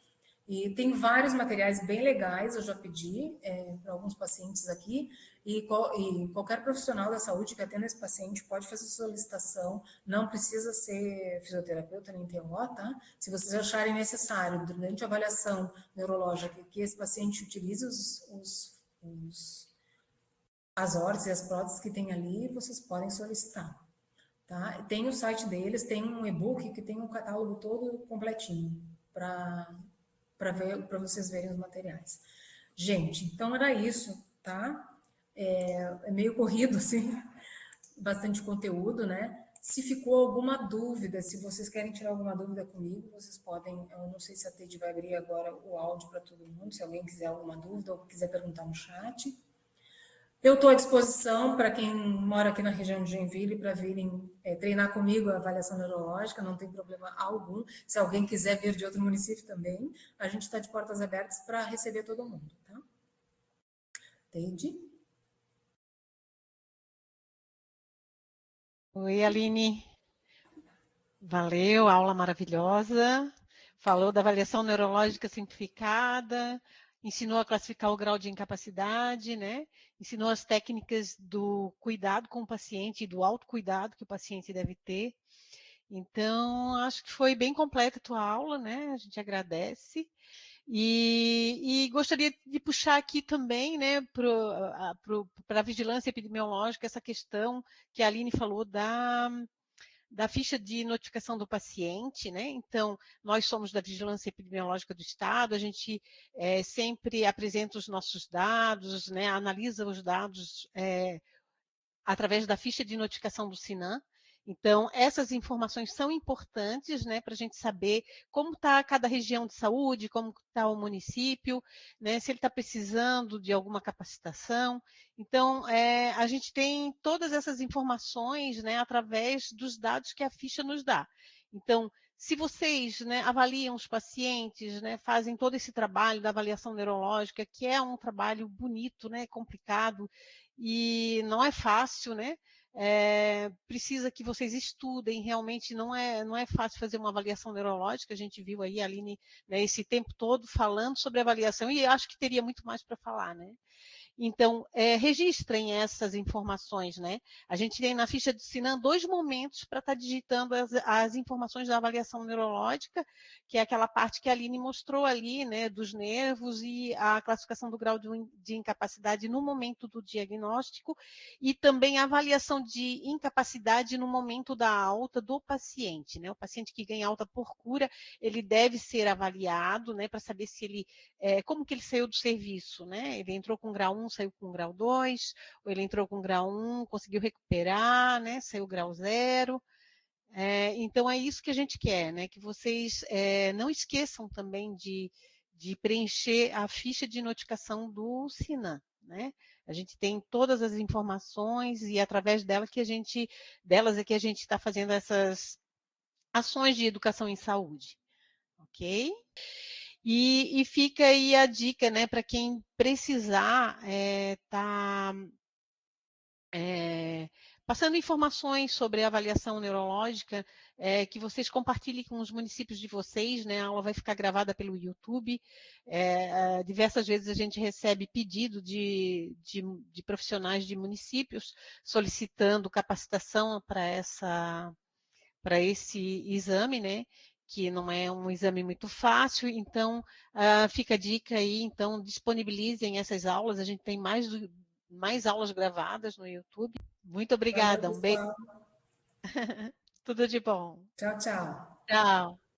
E tem vários materiais bem legais, eu já pedi para alguns pacientes aqui, e qualquer profissional da saúde que atenda esse paciente pode fazer solicitação, não precisa ser fisioterapeuta nem TO, tá? Se vocês acharem necessário, durante a avaliação neurológica, que esse paciente utilize as órteses e as próteses que tem ali, vocês podem solicitar. Tá? Tem o site deles, tem um e-book que tem um catálogo todo completinho para vocês verem os materiais. Gente, então era isso, tá? É meio corrido, assim, bastante conteúdo, né? Se ficou alguma dúvida, se vocês querem tirar alguma dúvida comigo, vocês podem. Eu não sei se a Tede vai abrir agora o áudio para todo mundo, se alguém quiser alguma dúvida ou quiser perguntar no chat. Eu estou à disposição para quem mora aqui na região de Joinville para virem treinar comigo a avaliação neurológica, não tem problema algum. Se alguém quiser vir de outro município também, a gente está de portas abertas para receber todo mundo, tá? Entende? Oi, Aline. Valeu, aula maravilhosa. Falou da avaliação neurológica simplificada, ensinou a classificar o grau de incapacidade, né? Ensinou as técnicas do cuidado com o paciente e do autocuidado que o paciente deve ter. Então, acho que foi bem completa a tua aula, né? A gente agradece. E gostaria de puxar aqui também, né, para a vigilância epidemiológica, essa questão que a Aline falou da ficha de notificação do paciente, né? Então, nós somos da Vigilância Epidemiológica do Estado, a gente sempre apresenta os nossos dados, né? Analisa os dados através da ficha de notificação do SINAM. Então, essas informações são importantes, né, para a gente saber como está cada região de saúde, como está o município, né, se ele está precisando de alguma capacitação. Então, a gente tem todas essas informações, né, através dos dados que a ficha nos dá. Então, se vocês, né, avaliam os pacientes, né, fazem todo esse trabalho da avaliação neurológica, que é um trabalho bonito, né, complicado, e não é fácil, né? Precisa que vocês estudem, realmente não é fácil fazer uma avaliação neurológica, a gente viu aí a Aline, né, esse tempo todo falando sobre avaliação, e acho que teria muito mais para falar, né? Então, registrem essas informações, né? A gente tem na ficha do SINAM 2 momentos para estar digitando as informações da avaliação neurológica, que é aquela parte que a Aline mostrou ali, né, dos nervos e a classificação do grau de incapacidade no momento do diagnóstico, e também a avaliação de incapacidade no momento da alta do paciente, né? O paciente que ganha alta por cura, ele deve ser avaliado, né, para saber se ele, como que ele saiu do serviço, né? Ele entrou com grau 1, saiu com grau 2, ou ele entrou com grau 1, conseguiu recuperar, né? Saiu grau 0. Então, é isso que a gente quer, né? Que vocês não esqueçam também de preencher a ficha de notificação do SINAM, né? A gente tem todas as informações e através delas é que a gente está fazendo essas ações de educação em saúde, ok? E fica aí a dica, né, para quem precisar tá passando informações sobre a avaliação neurológica, que vocês compartilhem com os municípios de vocês, né? A aula vai ficar gravada pelo YouTube. Diversas vezes a gente recebe pedido de profissionais de municípios solicitando capacitação para esse exame, né? Que não é um exame muito fácil, então fica a dica aí, então disponibilizem essas aulas, a gente tem mais aulas gravadas no YouTube. Muito Valeu, obrigada, um beijo. pessoal. Tudo de bom. Tchau, tchau. Tchau.